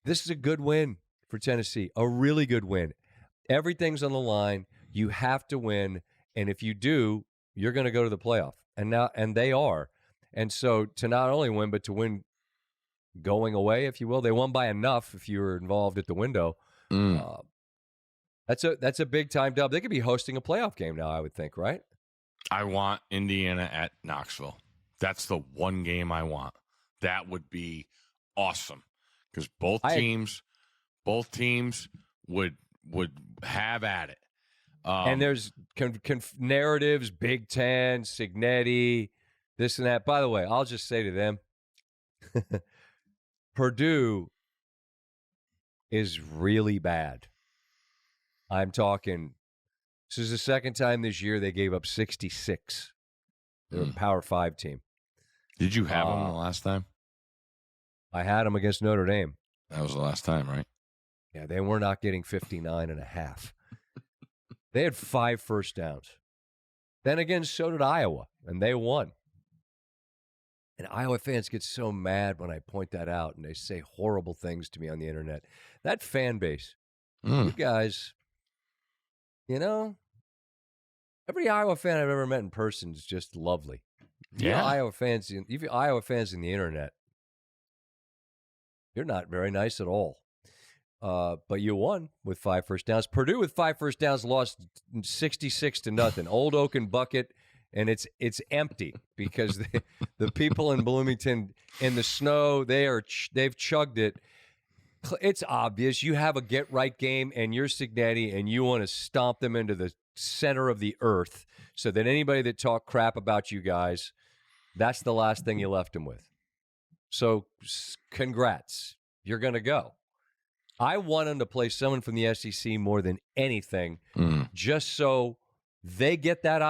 This is a good win for Tennessee, a really good win. Everything's on the line. You have to win, and if you do, you're going to go to the playoff. And they are. And so to not only win, but to win going away, if you will, they won by enough if you were involved at the window. That's a big time dub. They could be hosting a playoff game now, I would think, right? I want Indiana at Knoxville. That's the one game I want. That would be awesome because both teams would have at it. And there's narratives, Big Ten, Signetti, this and that. By the way, I'll just say to them, Purdue is really bad. I'm talking. This is the second time this year they gave up 66. They're a Power 5 team. Did you have them the last time? I had them against Notre Dame. That was the last time, right? Yeah, they were not getting 59.5. They had 5 first downs. Then again, so did Iowa, and they won. And Iowa fans get so mad when I point that out, and they say horrible things to me on the internet. That fan base, you guys, every Iowa fan I've ever met in person is just lovely. Yeah. Iowa fans in the internet, you're not very nice at all. But you won with 5 first downs. Purdue with 5 first downs lost 66-0. Old Oaken bucket, and it's empty because the people in Bloomington in the snow, they've chugged it. It's obvious you have a get right game, and you're Signetti, and you want to stomp them into the center of the earth, so that anybody that talked crap about you guys, that's the last thing you left them with. So, congrats, you're going to go. I want them to play someone from the SEC more than anything, just so they get that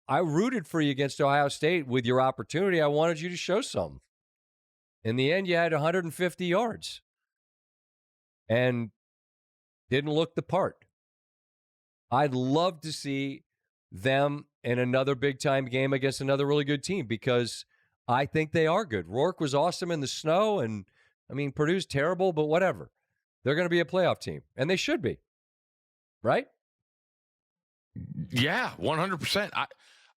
I rooted for you against Ohio State with your opportunity. I wanted you to show some. In the end, you had 150 yards and didn't look the part. I'd love to see them in another big-time game against another really good team because I think they are good. Rourke was awesome in the snow, and Purdue's terrible, but whatever. They're going to be a playoff team, and they should be, right? Yeah, 100%.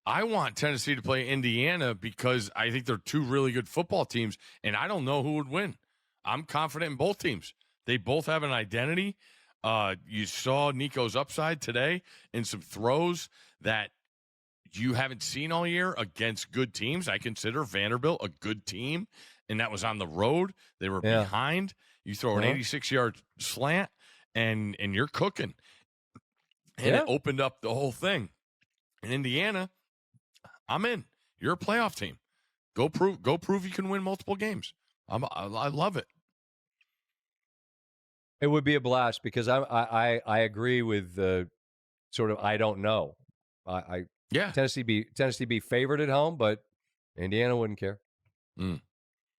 I want Tennessee to play Indiana because I think they're two really good football teams, and I don't know who would win. I'm confident in both teams. They both have an identity. You saw Nico's upside today in some throws that you haven't seen all year against good teams. I consider Vanderbilt a good team, and that was on the road. They were behind. You throw an 86-yard slant, and you're cooking. And it opened up the whole thing. In Indiana, I'm in. You're a playoff team. Go prove you can win multiple games. I love it. It would be a blast because I agree with the sort of I don't know. Yeah. Tennessee be favored at home, but Indiana wouldn't care.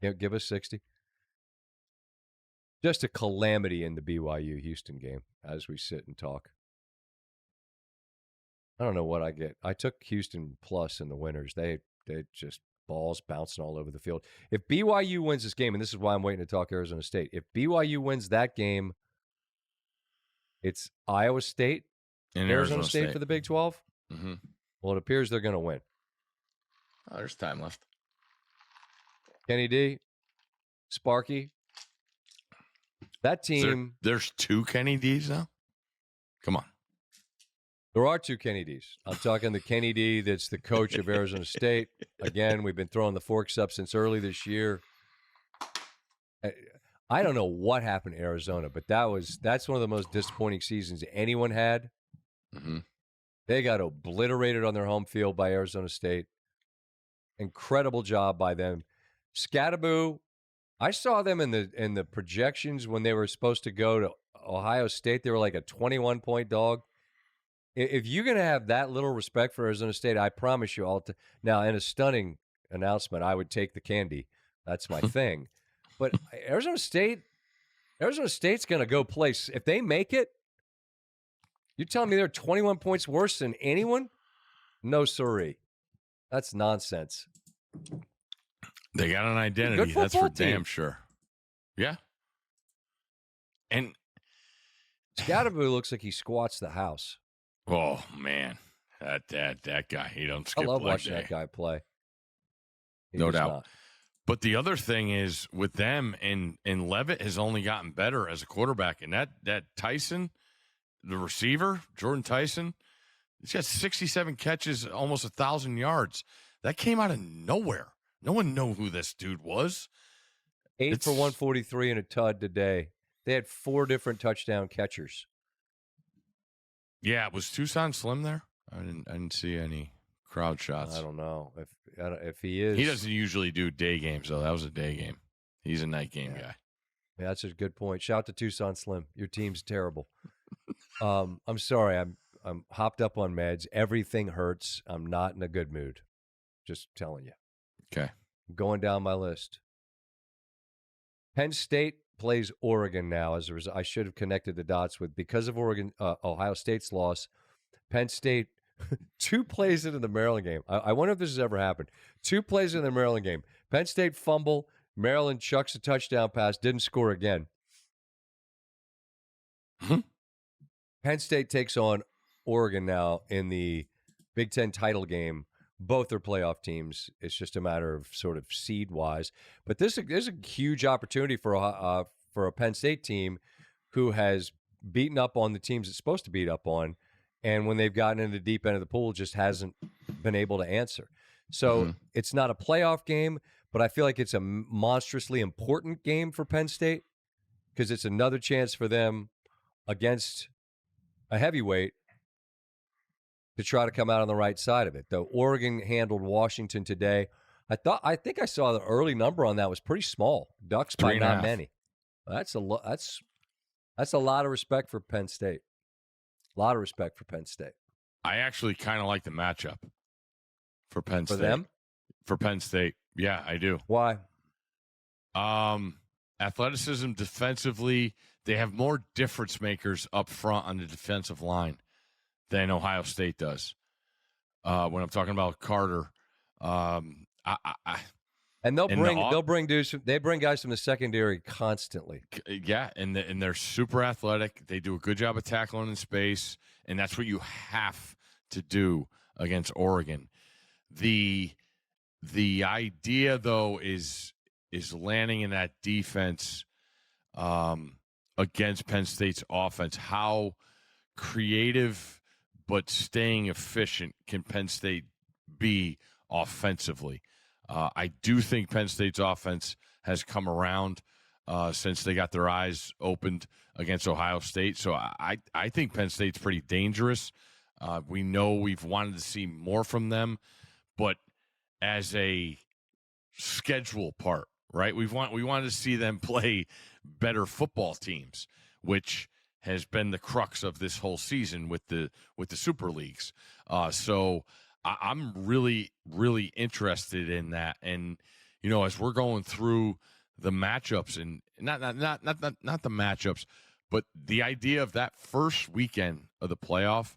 Yeah, give us 60. Just a calamity in the BYU-Houston game as we sit and talk. I don't know what I get. I took Houston plus in the winners. They just balls bouncing all over the field. If BYU wins this game, and this is why I'm waiting to talk Arizona State, if BYU wins that game, it's Iowa State and Arizona State for the Big 12. Mm-hmm. Well, it appears they're going to win. Oh, there's time left. Kenny D, Sparky, that team. There's 2 Kenny D's now? Come on. There are 2 Kenny D's. I'm talking the Kenny D that's the coach of Arizona State. Again, we've been throwing the forks up since early this year. I don't know what happened to Arizona, but that's one of the most disappointing seasons anyone had. Mm-hmm. They got obliterated on their home field by Arizona State. Incredible job by them. Scattaboo, I saw them in the projections when they were supposed to go to Ohio State. They were like a 21-point dog. If you're going to have that little respect for Arizona State, I promise you all. Now, in a stunning announcement, I would take the candy. That's my thing. But Arizona State's going to go place. If they make it, you're telling me they're 21 points worse than anyone? No, siree. That's nonsense. They got an identity. That's for damn sure. Yeah. And Scattaboo looks like he squats the house. Oh man, that guy. He don't skip. I love watching that guy play. No doubt. But the other thing is with them, and Levitt has only gotten better as a quarterback. And that Tyson, the receiver, Jordan Tyson, he's got 67 catches, almost 1,000 yards. That came out of nowhere. No one knew who this dude was. 8 for 143 and a tud today. They had 4 different touchdown catchers. Yeah, was Tucson Slim there? I didn't see any crowd shots. I don't know if he is. He doesn't usually do day games though. That was a day game. He's a night game guy. Yeah, that's a good point. Shout out to Tucson Slim. Your team's terrible. I'm sorry. I'm hopped up on meds. Everything hurts. I'm not in a good mood. Just telling you. Okay. I'm going down my list. Penn State plays Oregon now. As a result, I should have connected the dots with because of Ohio State's loss. Penn State 2 plays into the Maryland game. I wonder if this has ever happened. 2 plays in the Maryland game. Penn State fumble. Maryland chucks a touchdown pass. Didn't score again. Penn State takes on Oregon now in the Big Ten title game. Both are playoff teams. It's just a matter of sort of seed-wise. But there's a huge opportunity for a Penn State team who has beaten up on the teams it's supposed to beat up on, and when they've gotten into the deep end of the pool, just hasn't been able to answer. So It's not a playoff game, but I feel like it's a monstrously important game for Penn State because it's another chance for them against a heavyweight to try to come out on the right side of it. Though Oregon handled Washington today. I think I saw the early number on that was pretty small. Ducks by not many. That's a lot of respect for Penn State. A lot of respect for Penn State. I actually kind of like the matchup for Penn State. For them? For Penn State. Yeah, I do. Why? Athleticism, defensively, they have more difference makers up front on the defensive line than Ohio State does. When I'm talking about Carter, and they bring guys from the secondary constantly. Yeah, and they're super athletic. They do a good job of tackling in space, and that's what you have to do against Oregon. The idea though is landing in that defense against Penn State's offense. How creative but staying efficient can Penn State be offensively? I do think Penn State's offense has come around since they got their eyes opened against Ohio State. So I think Penn State's pretty dangerous. We know we've wanted to see more from them, but as a schedule part, right? We wanted to see them play better football teams, which has been the crux of this whole season with the super leagues. So I'm really, really interested in that. And as we're going through the matchups, and not the matchups, but the idea of that first weekend of the playoff,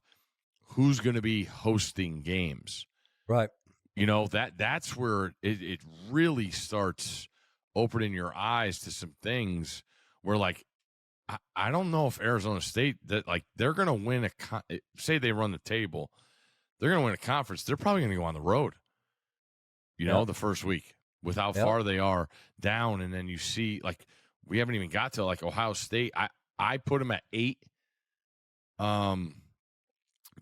who's going to be hosting games, right? That's where it really starts opening your eyes to some things where, like, I don't know if Arizona State, that like they're going to win say they run the table, they're going to win a conference. They're probably going to go on the road, the first week with how far they are down. And then you see, like, we haven't even got to like Ohio State. I put them at 8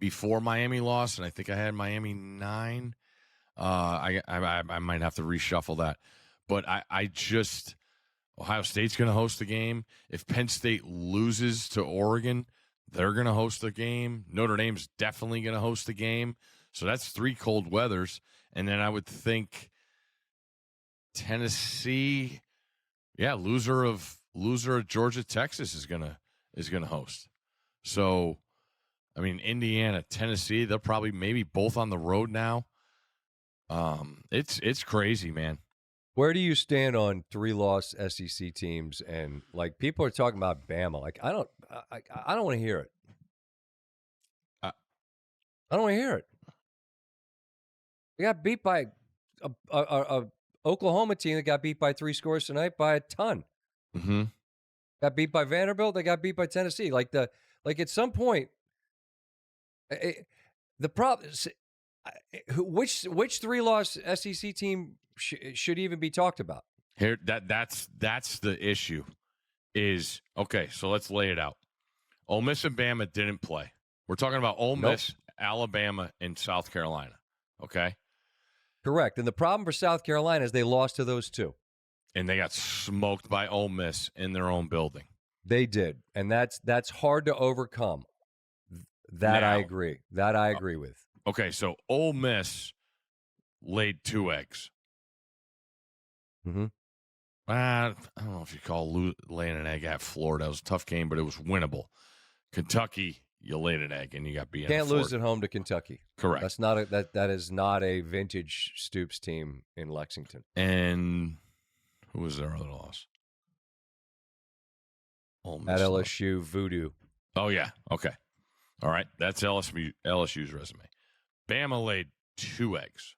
before Miami lost, and I think I had Miami 9. I might have to reshuffle that. But I just – Ohio State's going to host the game. If Penn State loses to Oregon, they're going to host the game. Notre Dame's definitely going to host the game. So that's 3 cold weathers. And then I would think Tennessee, loser of Georgia, Texas is going to host. So, I mean, Indiana, Tennessee, they're probably maybe both on the road now. It's crazy, man. Where do you stand on 3-loss SEC teams? And like people are talking about Bama. Like I don't want to hear it. I don't want to hear it. They got beat by a Oklahoma team that got beat by 3 scores tonight by a ton. Mm-hmm. Got beat by Vanderbilt. They got beat by Tennessee. Like at some point, the problem is, which 3-loss SEC team should even be talked about here? That's the issue. Is okay. So let's lay it out. Ole Miss and Bama didn't play. We're talking about Ole Miss, Alabama, and South Carolina. Okay. Correct. And the problem for South Carolina is they lost to those 2. And they got smoked by Ole Miss in their own building. They did. And that's hard to overcome. I agree. That I agree with. Okay, so Ole Miss laid 2 eggs. Mm-hmm. I don't know if you call laying an egg at Florida. It was a tough game, but it was winnable. Kentucky, you laid an egg and you got beat. Can't lose at home to Kentucky. Correct. That's not that is not a vintage Stoops team in Lexington. And who was their other loss? At LSU Voodoo. Oh yeah. Okay. All right. That's LSU's resume. Bama laid 2 eggs.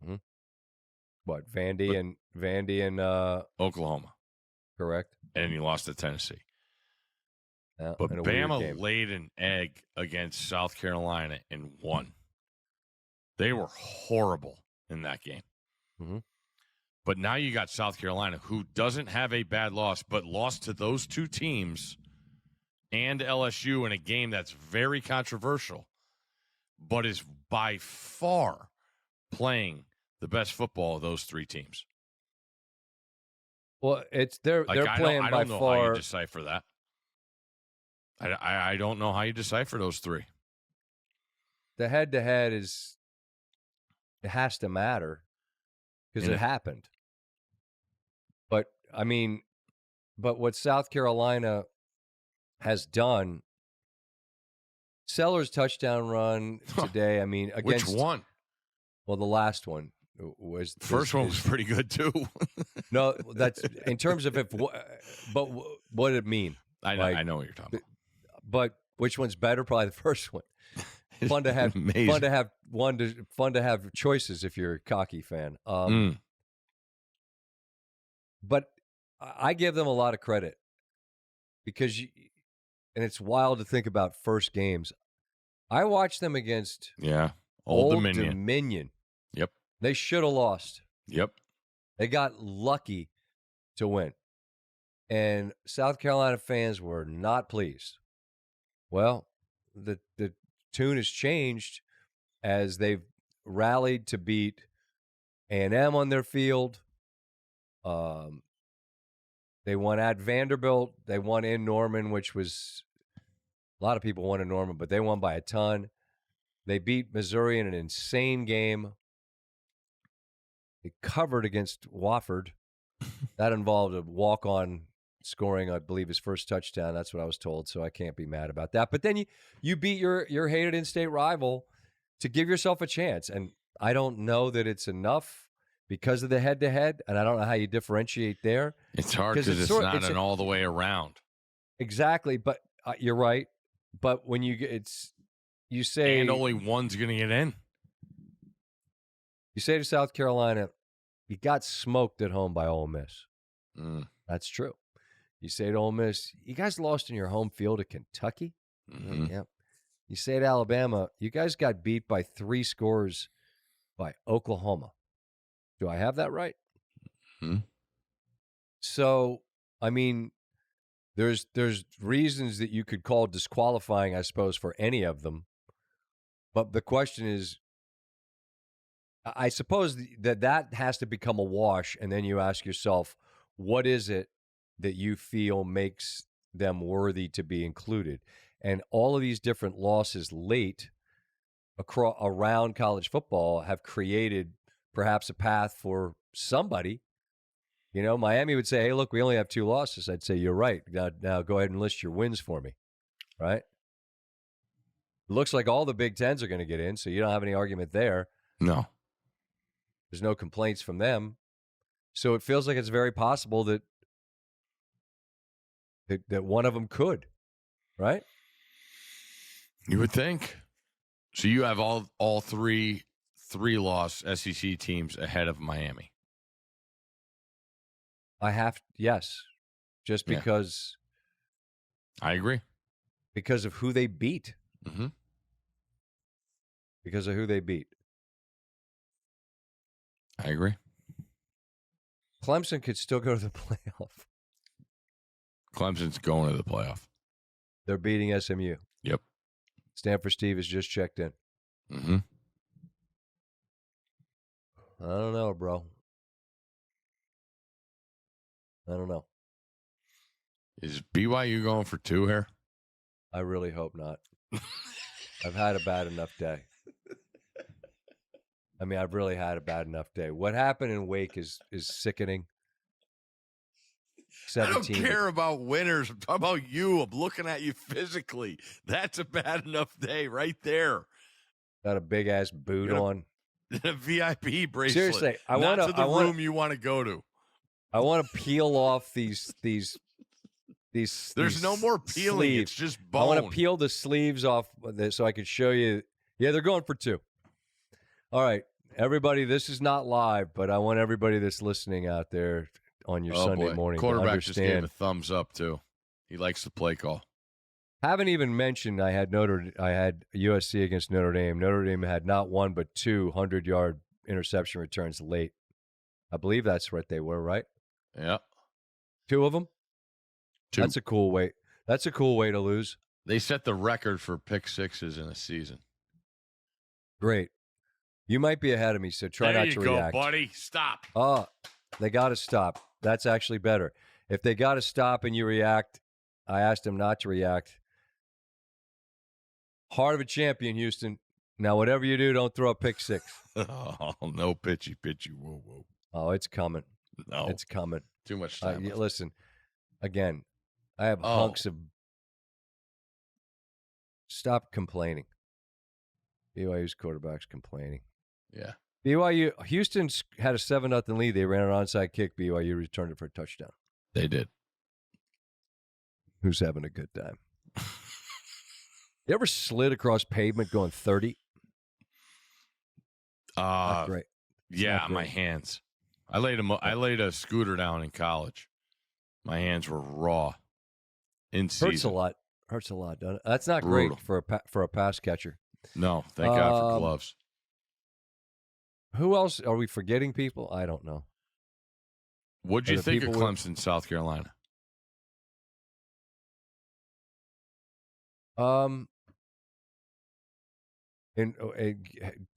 Mm-hmm. What, Vandy and Oklahoma. Correct. And you lost to Tennessee. But Bama laid an egg against South Carolina and won. They were horrible in that game. Mm-hmm. But now you got South Carolina, who doesn't have a bad loss, but lost to those 2 teams and LSU in a game that's very controversial, but is by far playing the best football of those 3 teams. Well, they're playing by far. I don't know how you decipher that. I don't know how you decipher those 3. The head-to-head it has to matter because it happened. But I mean, what South Carolina has done, Sellers' touchdown run today. I mean, against which one? Well, the last one was the first one was pretty good too. No, that's in terms of but what did it mean? I know what you're talking about. But which one's better? Probably the first one. Fun to have, fun to have choices if you're a cocky fan. But I give them a lot of credit because, and it's wild to think about first games. I watched them against Old Dominion. Yep. They should have lost. Yep. They got lucky to win. And South Carolina fans were not pleased. Well, the tune has changed as they've rallied to beat A&M on their field. They won at Vanderbilt. They won in Norman, which was a lot of people won in Norman, but they won by a ton. They beat Missouri in an insane game. They covered against Wofford. That involved a walk-on scoring, I believe, his first touchdown. That's what I was told, so I can't be mad about that. But then you beat your hated in-state rival to give yourself a chance. And I don't know that it's enough because of the head-to-head, and I don't know how you differentiate there. It's hard because it's not an all the way around. Exactly, but you're right. But when you say, and only one's going to get in. You say to South Carolina, you got smoked at home by Ole Miss. That's true. You say to Ole Miss, you guys lost in your home field at Kentucky. Yeah. You say to Alabama, you guys got beat by 3 scores by Oklahoma. Do I have that right? So, I mean, there's reasons that you could call disqualifying, I suppose, for any of them. But the question is, I suppose that has to become a wash, and then you ask yourself, what is it that you feel makes them worthy to be included? And all of these different losses late around college football have created perhaps a path for somebody. You know, Miami would say, hey, look, we only have 2 losses. I'd say, you're right. Now go ahead and list your wins for me, right? It looks like all the Big Tens are going to get in, so you don't have any argument there. No. There's no complaints from them. So it feels like it's very possible that one of them could, right? You would think. So you have all three loss SEC teams ahead of Miami. Yes. Just because. I agree. Because of who they beat. Mm-hmm. Because of who they beat. I agree. Clemson could still go to the playoff. Clemson's going to the playoff. They're beating SMU. Yep. Stanford Steve has just checked in. Mm-hmm. I don't know, bro. I don't know. Is BYU going for 2 here? I really hope not. I've had a bad enough day. I mean, I've really had a bad enough day. What happened in Wake is sickening. 17. I don't care about winners. I'm talking about you. I'm looking at you physically. That's a bad enough day right there. Got a big ass boot on. A VIP bracelet. Seriously, I want want to the room you want to go to. I want to peel off these. There's no more peeling. Sleeves. It's just bone. I want to peel the sleeves off so I could show you. Yeah, they're going for 2. All right, everybody, this is not live, but I want everybody that's listening out there on your Sunday morning to Quarterback understand. just gave a thumbs up, too. He likes the play call. Haven't even mentioned I had USC against Notre Dame. Notre Dame had not 1 but 2 100-yard interception returns late. I believe that's what they were, right? Yeah. 2 of them? 2. That's a cool way. That's a cool way to lose. They set the record for pick sixes in a season. Great. You might be ahead of me, so try not to react. There you go, buddy. Stop. Oh, they got to stop. That's actually better. If they got to stop and you react, I asked them not to react. Heart of a champion, Houston. Now, whatever you do, don't throw a pick 6. Oh, no pitchy. Whoa, whoa. Oh, it's coming. No. It's coming. Too much time. Listen, again, I have hunks of. Stop complaining. BYU's quarterback's complaining. Yeah. Houston had a 7-0 lead. They ran an onside kick. BYU returned it for a touchdown. They did. Who's having a good time? You ever slid across pavement going 30? Not great. Yeah, my hands. I laid a scooter down in college. My hands were raw. In season. Hurts a lot, doesn't it? That's not Brutal. Great for a pass catcher. No, thank God for gloves. Who else? Are we forgetting people? I don't know. What'd you think of Clemson, South Carolina?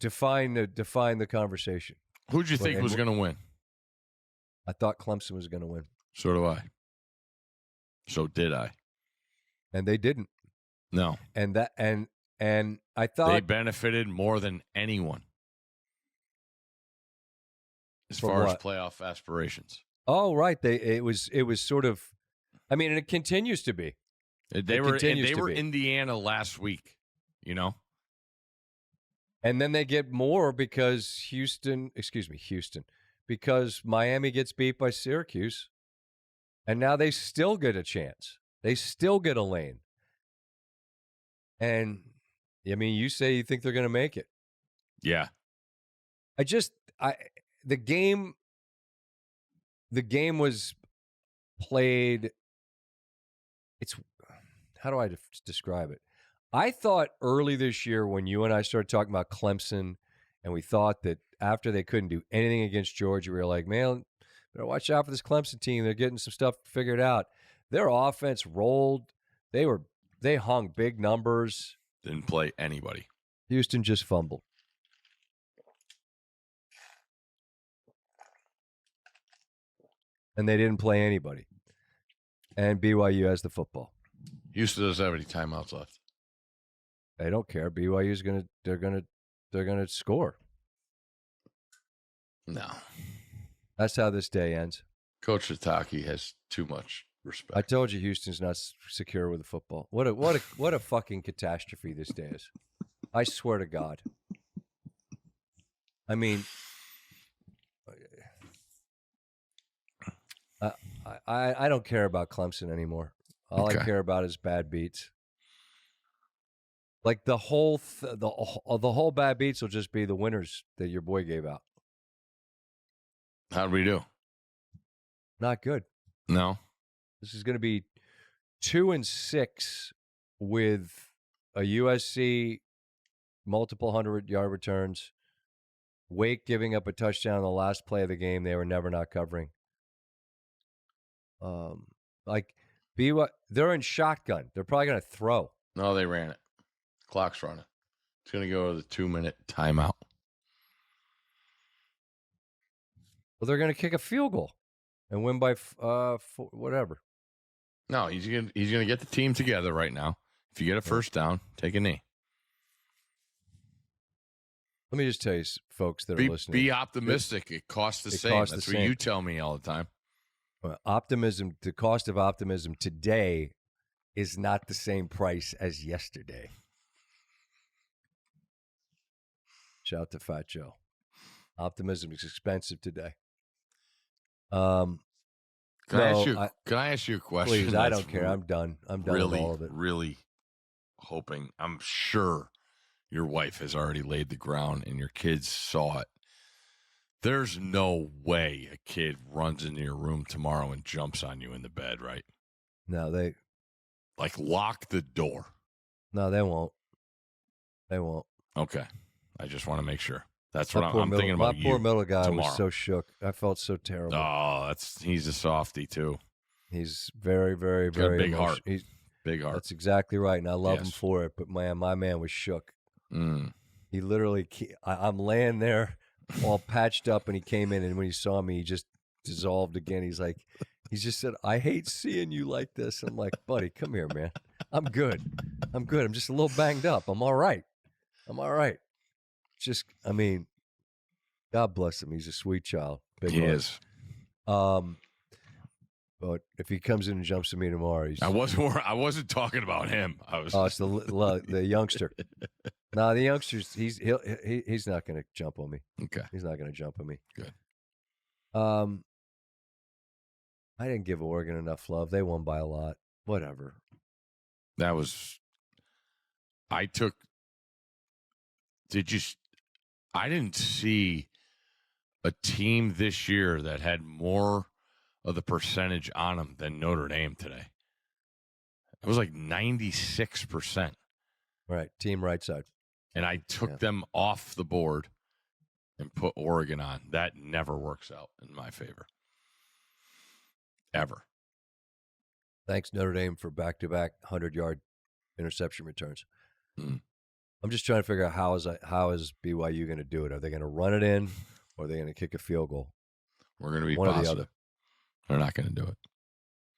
Define the conversation. Who'd you think was going to win? I thought Clemson was going to win. So do I. So did I. And they didn't. No. And I thought they benefited more than anyone. as For far as what? playoff aspirations. Oh, right. It was sort of. I mean, and it continues to be. They were Indiana last week. And then they get more because Houston, because Miami gets beat by Syracuse, and now they still get a chance. They still get a lane. And, I mean, you say you think they're going to make it. Yeah. The game was played. How do I describe it? I thought early this year when you and I started talking about Clemson, and we thought that after they couldn't do anything against Georgia, we were like, man, better watch out for this Clemson team. They're getting some stuff figured out. Their offense rolled. They hung big numbers. Didn't play anybody. Houston just fumbled. And they didn't play anybody. And BYU has the football. Houston doesn't have any timeouts left. They don't care. BYU's they're gonna score. No. That's how this day ends. Coach Itaki has too much respect. I told you Houston's not secure with the football. What a fucking catastrophe this day is. I swear to God. I mean, I don't care about Clemson anymore. All I care about is bad beats. Like the whole bad beats will just be the winners that your boy gave out. How'd we do? Not good. No. This is going to be 2-6 with a USC multiple 100-yard returns. Wake giving up a touchdown on the last play of the game. They were never not covering. They're in shotgun. They're probably going to throw. No, they ran it. Clock's running. It's going to go to the 2-minute timeout. Well, they're going to kick a field goal and win by whatever. No, he's going to get the team together right now. If you get a first down, take a knee. Let me just tell you, folks that are listening. Be optimistic. It costs the same. That's what you tell me all the time. Optimism, the cost of optimism today is not the same price as yesterday. Shout out to Fat Joe. Optimism is expensive today. Can I ask you a question? Please, I don't care. I'm done. I'm done with all of it. Really hoping. I'm sure your wife has already laid the ground and your kids saw it. There's no way a kid runs into your room tomorrow and jumps on you in the bed, right? No, they lock the door. No, they won't. They won't. Okay. I just want to make sure. That's what I'm thinking about. My poor middle guy tomorrow. was so shook. I felt so terrible. Oh, he's a softie too. He's very, very, very big heart. Big heart. That's exactly right, and I love him for it. But man, my man was shook. He literally, I'm laying there, all patched up, and he came in, and when he saw me, he just dissolved again. He just said, "I hate seeing you like this." I'm like, buddy, come here, man. I'm good. I'm just a little banged up. I'm all right. Just, I mean, God bless him. He's a sweet child. He is. But if he comes in and jumps at me tomorrow, I wasn't talking about him. It's the youngster. No, the youngster's he's not going to jump on me. Okay, he's not going to jump on me. Good. I didn't give Oregon enough love. They won by a lot. Whatever. I didn't see a team this year that had more of the percentage on them than Notre Dame today. It was like 96%. Right, team right side. And I took them off the board and put Oregon on. That never works out in my favor. Ever. Thanks, Notre Dame, for back-to-back 100-yard interception returns. Mm. I'm just trying to figure out how is BYU going to do it? Are they going to run it in, or are they going to kick a field goal? We're going to be one positive. or the other. They're not going to do it.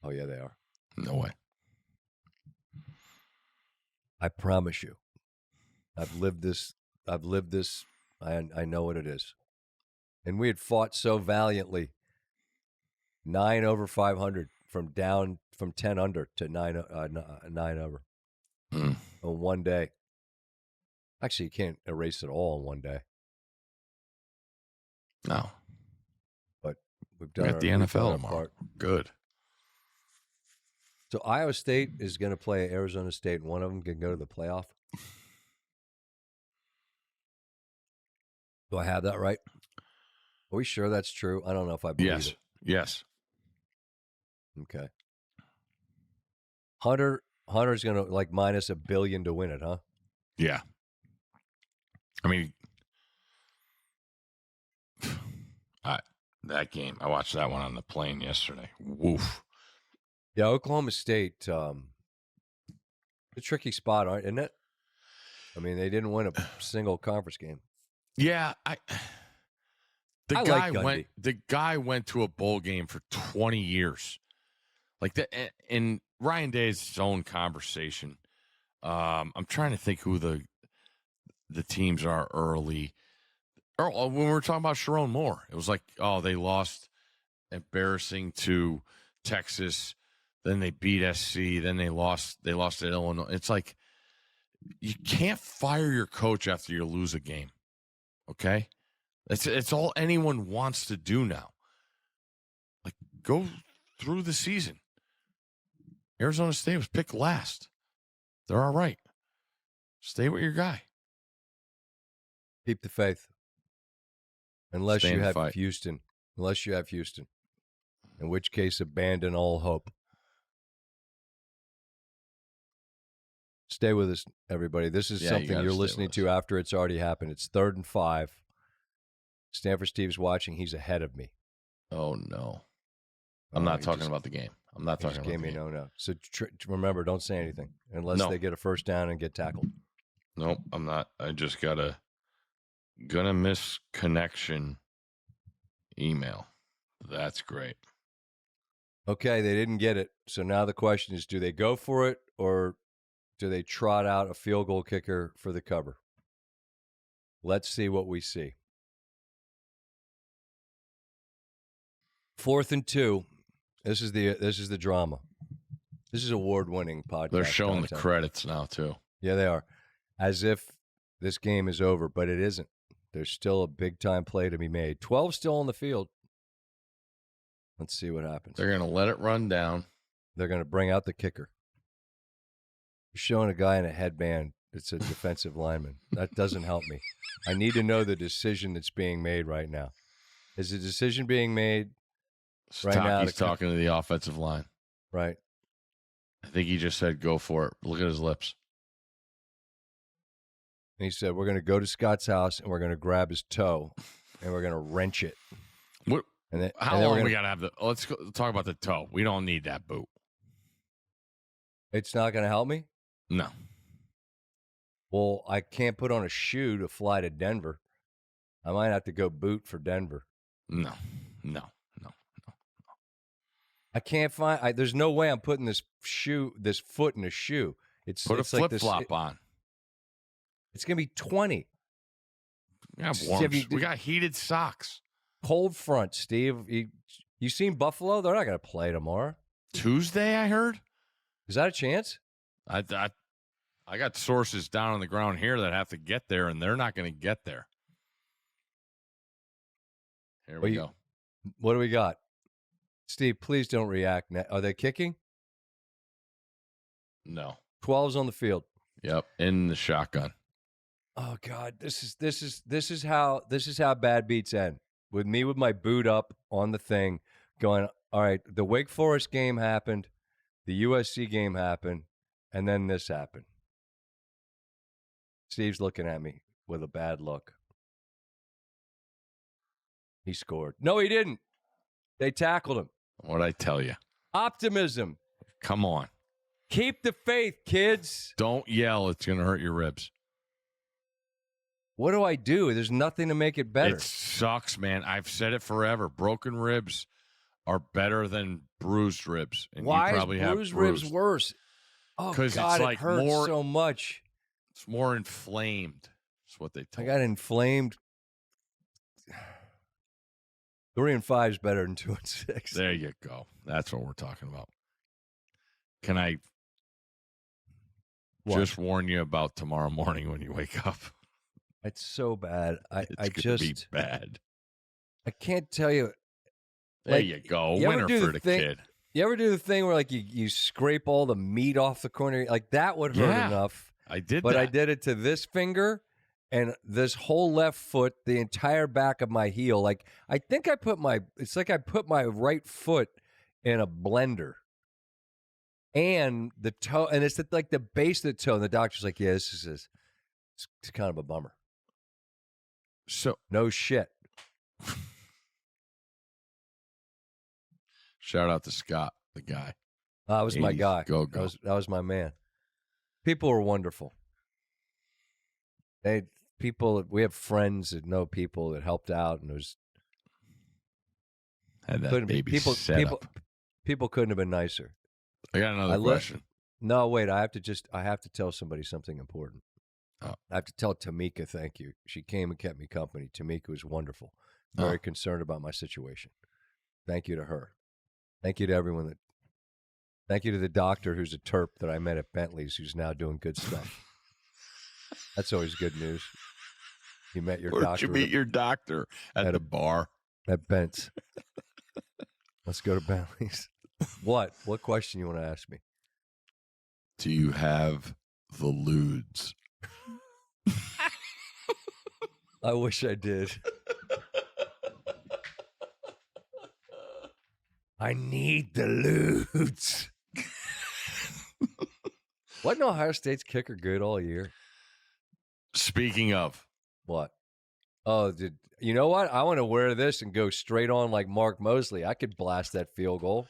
Oh yeah, they are. No way. I promise you. I've lived this. I know what it is. And we had fought so valiantly. 9 over 500 from 10 under to 9 over on one day. Actually, you can't erase it all in one day. No. But we've done the NFL tomorrow. Part. Good. So Iowa State is going to play Arizona State, and one of them can go to the playoff. Do I have that right? Are we sure that's true? I don't know if I believe it. Yes. Okay. Hunter's going to like minus $1 billion to win it, huh? Yeah. I mean, that game, I watched that one on the plane yesterday. Woof. Yeah, Oklahoma State, a tricky spot, isn't it? I mean, they didn't win a single conference game. Yeah, the guy went to a bowl game for 20 years. Like that, in Ryan Day's own conversation. I'm trying to think who the teams are early. Or when we were talking about Sharon Moore, it was like, oh, they lost embarrassing to Texas, then they beat SC, then they lost at Illinois. It's like you can't fire your coach after you lose a game. Okay? It's all anyone wants to do now. Like, go through the season. Arizona State was picked last. They're all right. Stay with your guy. Keep the faith. Unless you have fight. Houston. In which case, abandon all hope. Stay with us, everybody. This is something you're listening to after it's already happened. It's 3rd and 5. Stanford Steve's watching. He's ahead of me. Oh, no. I'm not talking about the game. I'm not talking about the game. No. So remember, don't say anything unless they get a first down and get tackled. Nope, I'm not. I just gonna miss connection email. That's great. Okay, they didn't get it. So now the question is, do they go for it or do they trot out a field goal kicker for the cover? Let's see what we see. 4th and 2. This is the drama. This is award-winning podcast. They're showing the credits now too. Yeah, they are. As if this game is over, but it isn't. There's still a big-time play to be made. 12 still on the field. Let's see what happens. They're going to let it run down. They're going to bring out the kicker. You're showing a guy in a headband. It's a defensive lineman. That doesn't help me. I need to know the decision that's being made right now. Is the decision being made right now? He's talking to the offensive line. Right. I think he just said, go for it. Look at his lips. And he said, we're going to go to Scott's house and we're going to grab his toe and we're going to wrench it. What? And how long we got to have let's talk about the toe. We don't need that boot. It's not going to help me? No. Well, I can't put on a shoe to fly to Denver. I might have to go boot for Denver. No. I can't find. There's no way I'm putting this foot in a shoe. Put a flip-flop on. It's going to be 20. We got heated socks. Cold front, Steve. You seen Buffalo? They're not going to play tomorrow. Tuesday, I heard. Is that a chance? I got sources down on the ground here that have to get there, and they're not going to get there. Here we go. What do we got? Steve, please don't react. Are they kicking? No. 12's on the field. Yep, in the shotgun. Oh God, this is how bad beats end. With me with my boot up on the thing, going, all right, the Wake Forest game happened, the USC game happened, and then this happened. Steve's looking at me with a bad look. He scored. No, he didn't. They tackled him. What'd I tell you? Optimism. Come on. Keep the faith, kids. Don't yell. It's going to hurt your ribs. What do I do? There's nothing to make it better. It sucks, man. I've said it forever. Broken ribs are better than bruised ribs. And why you probably is bruised have ribs worse? Oh, God, it's like it hurts so much. It's more inflamed. That's what they tell me. I got inflamed. 3-5 is better than 2-6. There you go. That's what we're talking about. Can I just warn you about tomorrow morning when you wake up? It's so bad. It's gonna be bad. I can't tell you. There you go. Winner for the kid. You ever do the thing where like you scrape all the meat off the corner? Like that would hurt enough. I did but that. I did it to this finger and this whole left foot, the entire back of my heel. Like I think I put my right foot in a blender. And the toe, and it's like the base of the toe. And the doctor's like, yeah, it's kind of a bummer. So no shit. Shout out to Scott, the guy. That was my guy. Go. That was my man. People were wonderful. We have friends that know people that helped out, and it was had that baby set up. People couldn't have been nicer. I got another question. No, wait. I have to tell somebody something important. Oh. I have to tell Tamika thank you. She came and kept me company. Tamika was wonderful. Very concerned about my situation. Thank you to her. Thank you to everyone thank you to the doctor who's a Terp that I met at Bentley's who's now doing good stuff. That's always good news. You met your doctor. Where'd you meet your doctor? At the bar? At Bent's. Let's go to Bentley's. What? What question you want to ask me? Do you have the lewds? I wish I did. I need the lewds. Wasn't Ohio State's kicker good all year? Speaking of. What? Oh, you know what? I want to wear this and go straight on like Mark Mosley. I could blast that field goal.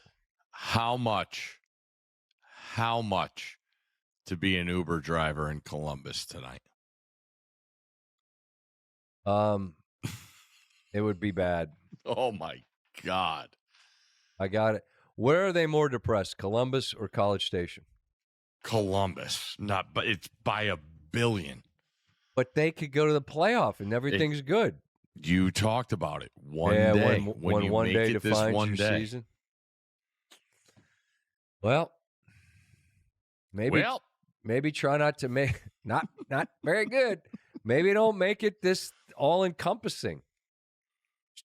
How much to be an Uber driver in Columbus tonight? It would be bad. Oh my God. I got it. Where are they more depressed, Columbus or College Station? Columbus. But it's by a billion. But they could go to the playoff and everything's good. You talked about it one day. When one day defines your season. Well, maybe try not to make not very good. Maybe don't make it this all encompassing.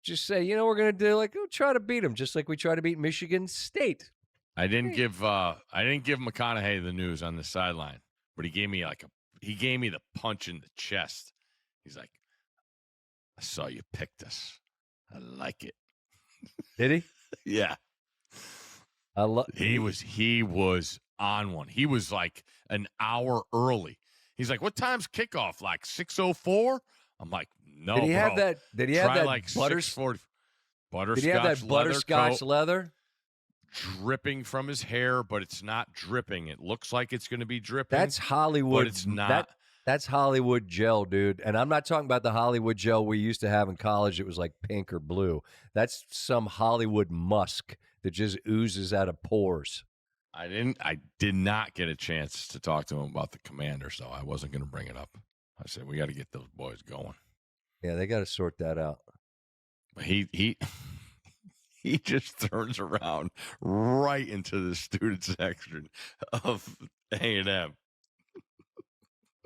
Just say, we're going to do we'll try to beat them, just like we try to beat Michigan State. I didn't give McConaughey the news on the sideline, but he gave me the punch in the chest. He's like, I saw you picked us. I like it. Did he? Yeah. He was on one. He was like an hour early. He's like, what time's kickoff? Like 6:04? I'm like, no. Did he have that? Did he have that like butterscotch? Did he have that butterscotch leather? Dripping from his hair, but it's not dripping. It looks like it's going to be dripping. That's Hollywood. But it's not. That's Hollywood gel, dude. And I'm not talking about the Hollywood gel we used to have in college. It was like pink or blue. That's some Hollywood musk that just oozes out of pores. I did not get a chance to talk to him about the Commander, so I wasn't going to bring it up. I said, we got to get those boys going. Yeah, they got to sort that out. But he just turns around right into the student section of A&M.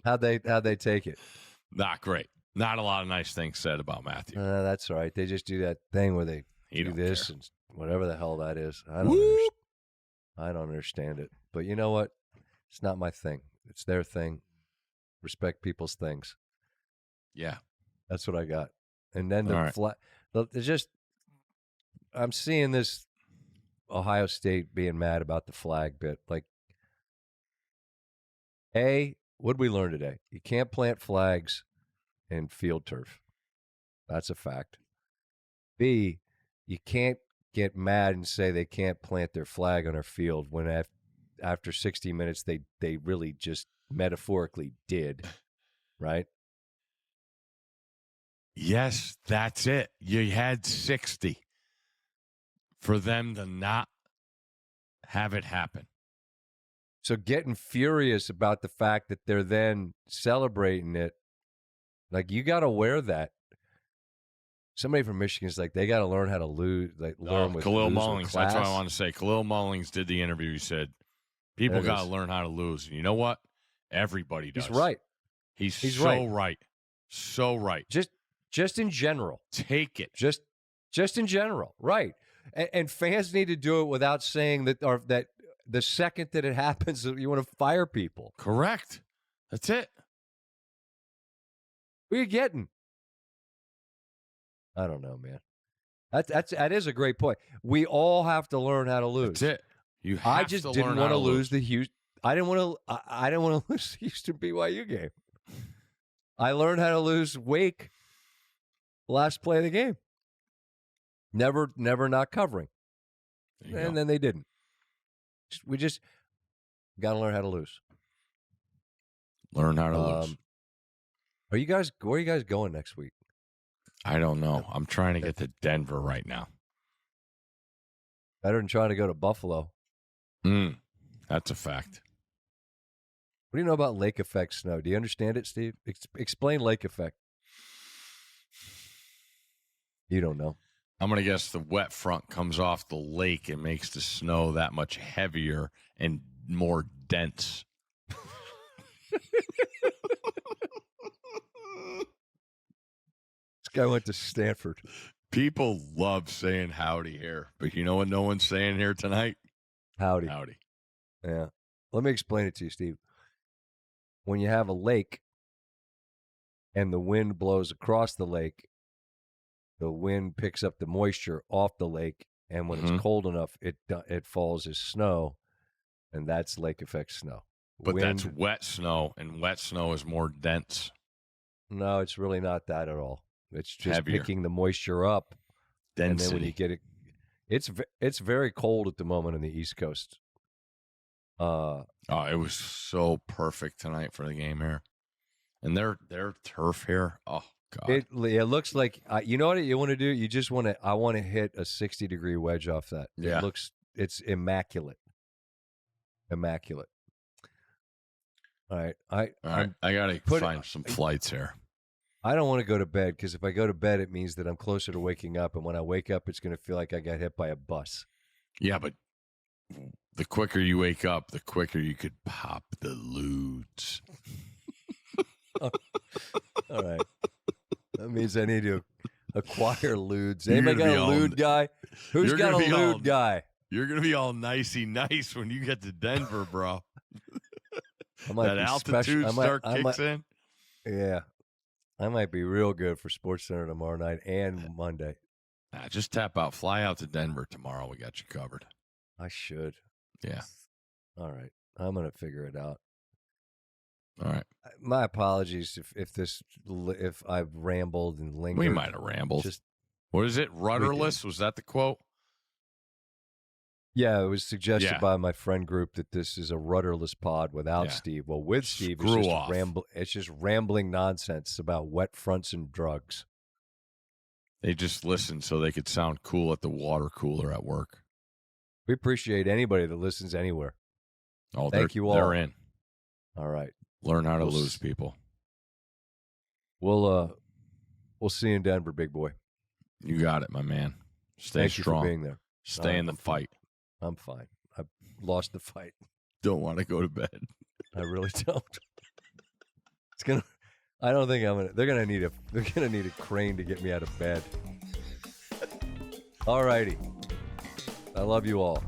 How'd they take it? Not great. Not a lot of nice things said about Matthew. That's all right. They just do that thing where they do this care. And whatever the hell that is. I don't understand it. But you know what? It's not my thing. It's their thing. Respect people's things. Yeah. That's what I got. And then I'm seeing this Ohio State being mad about the flag bit. Like, what did we learn today? You can't plant flags in field turf. That's a fact. B, you can't get mad and say they can't plant their flag on our field when after 60 minutes they really just metaphorically did, right? Yes, that's it. You had 60 for them to not have it happen. So getting furious about the fact that they're then celebrating it, like you got to wear that somebody from Michigan's like, they got to learn how to lose. Like, learn with Khalil lose Mullings. with That's what I class. want to say. Khalil Mullings did the interview. He said, people got to learn how to lose. And you know what? Everybody does. He's right. He's so right. So right. Just in general. Take it. Just in general. Right. And fans need to do it without saying that, or that the second that it happens, you want to fire people. Correct. That's it. What are you getting? I don't know, man. That is a great point. We all have to learn how to lose. That's it. You have I just to didn't learn want how to lose the Houston. I didn't want to lose the Houston BYU game. I learned how to lose Wake last play of the game. Never not covering. And then they didn't. We just got to learn how to lose. Learn how to lose. Where are you guys going next week? I don't know. I'm trying to get to Denver right now. Better than trying to go to Buffalo. That's a fact. What do you know about lake effect snow? Do you understand it, Steve? Explain lake effect. You don't know. I'm going to guess the wet front comes off the lake and makes the snow that much heavier and more dense. This guy went to Stanford. People love saying howdy here, but you know what no one's saying here tonight? Howdy. Howdy. Yeah. Let me explain it to you, Steve. When you have a lake and the wind blows across the lake, the wind picks up the moisture off the lake, and when it's cold enough, it falls as snow, and that's lake effect snow. But that's wet snow, and wet snow is more dense. No, it's really not that at all. It's just heavier. picking the moisture up. Density. And then when you get it, it's very cold at the moment on the East Coast. It was so perfect tonight for the game here, and their turf here. Oh God, it looks like you know what you want to do. You just want to. I want to hit a 60-degree wedge off that. Yeah, it's immaculate. Immaculate. All right, I gotta find some flights here. I don't want to go to bed because if I go to bed, it means that I'm closer to waking up, and when I wake up, it's going to feel like I got hit by a bus. Yeah, but the quicker you wake up, the quicker you could pop the lewds. All right. That means I need to acquire lewds. Anybody got a lewd guy? Who's got a lewd guy? You're going to be all nicey nice when you get to Denver, bro. That altitude kicks in. Yeah. I might be real good for SportsCenter tomorrow night and Monday. Just tap out. Fly out to Denver tomorrow. We got you covered. I should. Yeah. All right. I'm going to figure it out. All right. My apologies if I've rambled and lingered. We might have rambled. What is it? Rudderless? Was that the quote? Yeah, it was suggested by my friend group that this is a rudderless pod without Steve. Well, with Steve, it's just rambling nonsense about wet fronts and drugs. They just listened so they could sound cool at the water cooler at work. We appreciate anybody that listens anywhere. Oh, thank you all. They're in. All right. Learn how to lose, people. We'll see you in Denver, big boy. You got it, my man. Stay Thank strong. you for being there. Stay in the fight. I'm fine. I lost the fight. Don't want to go to bed. I really don't. I don't think I'm gonna. They're gonna need a crane to get me out of bed. All righty. I love you all.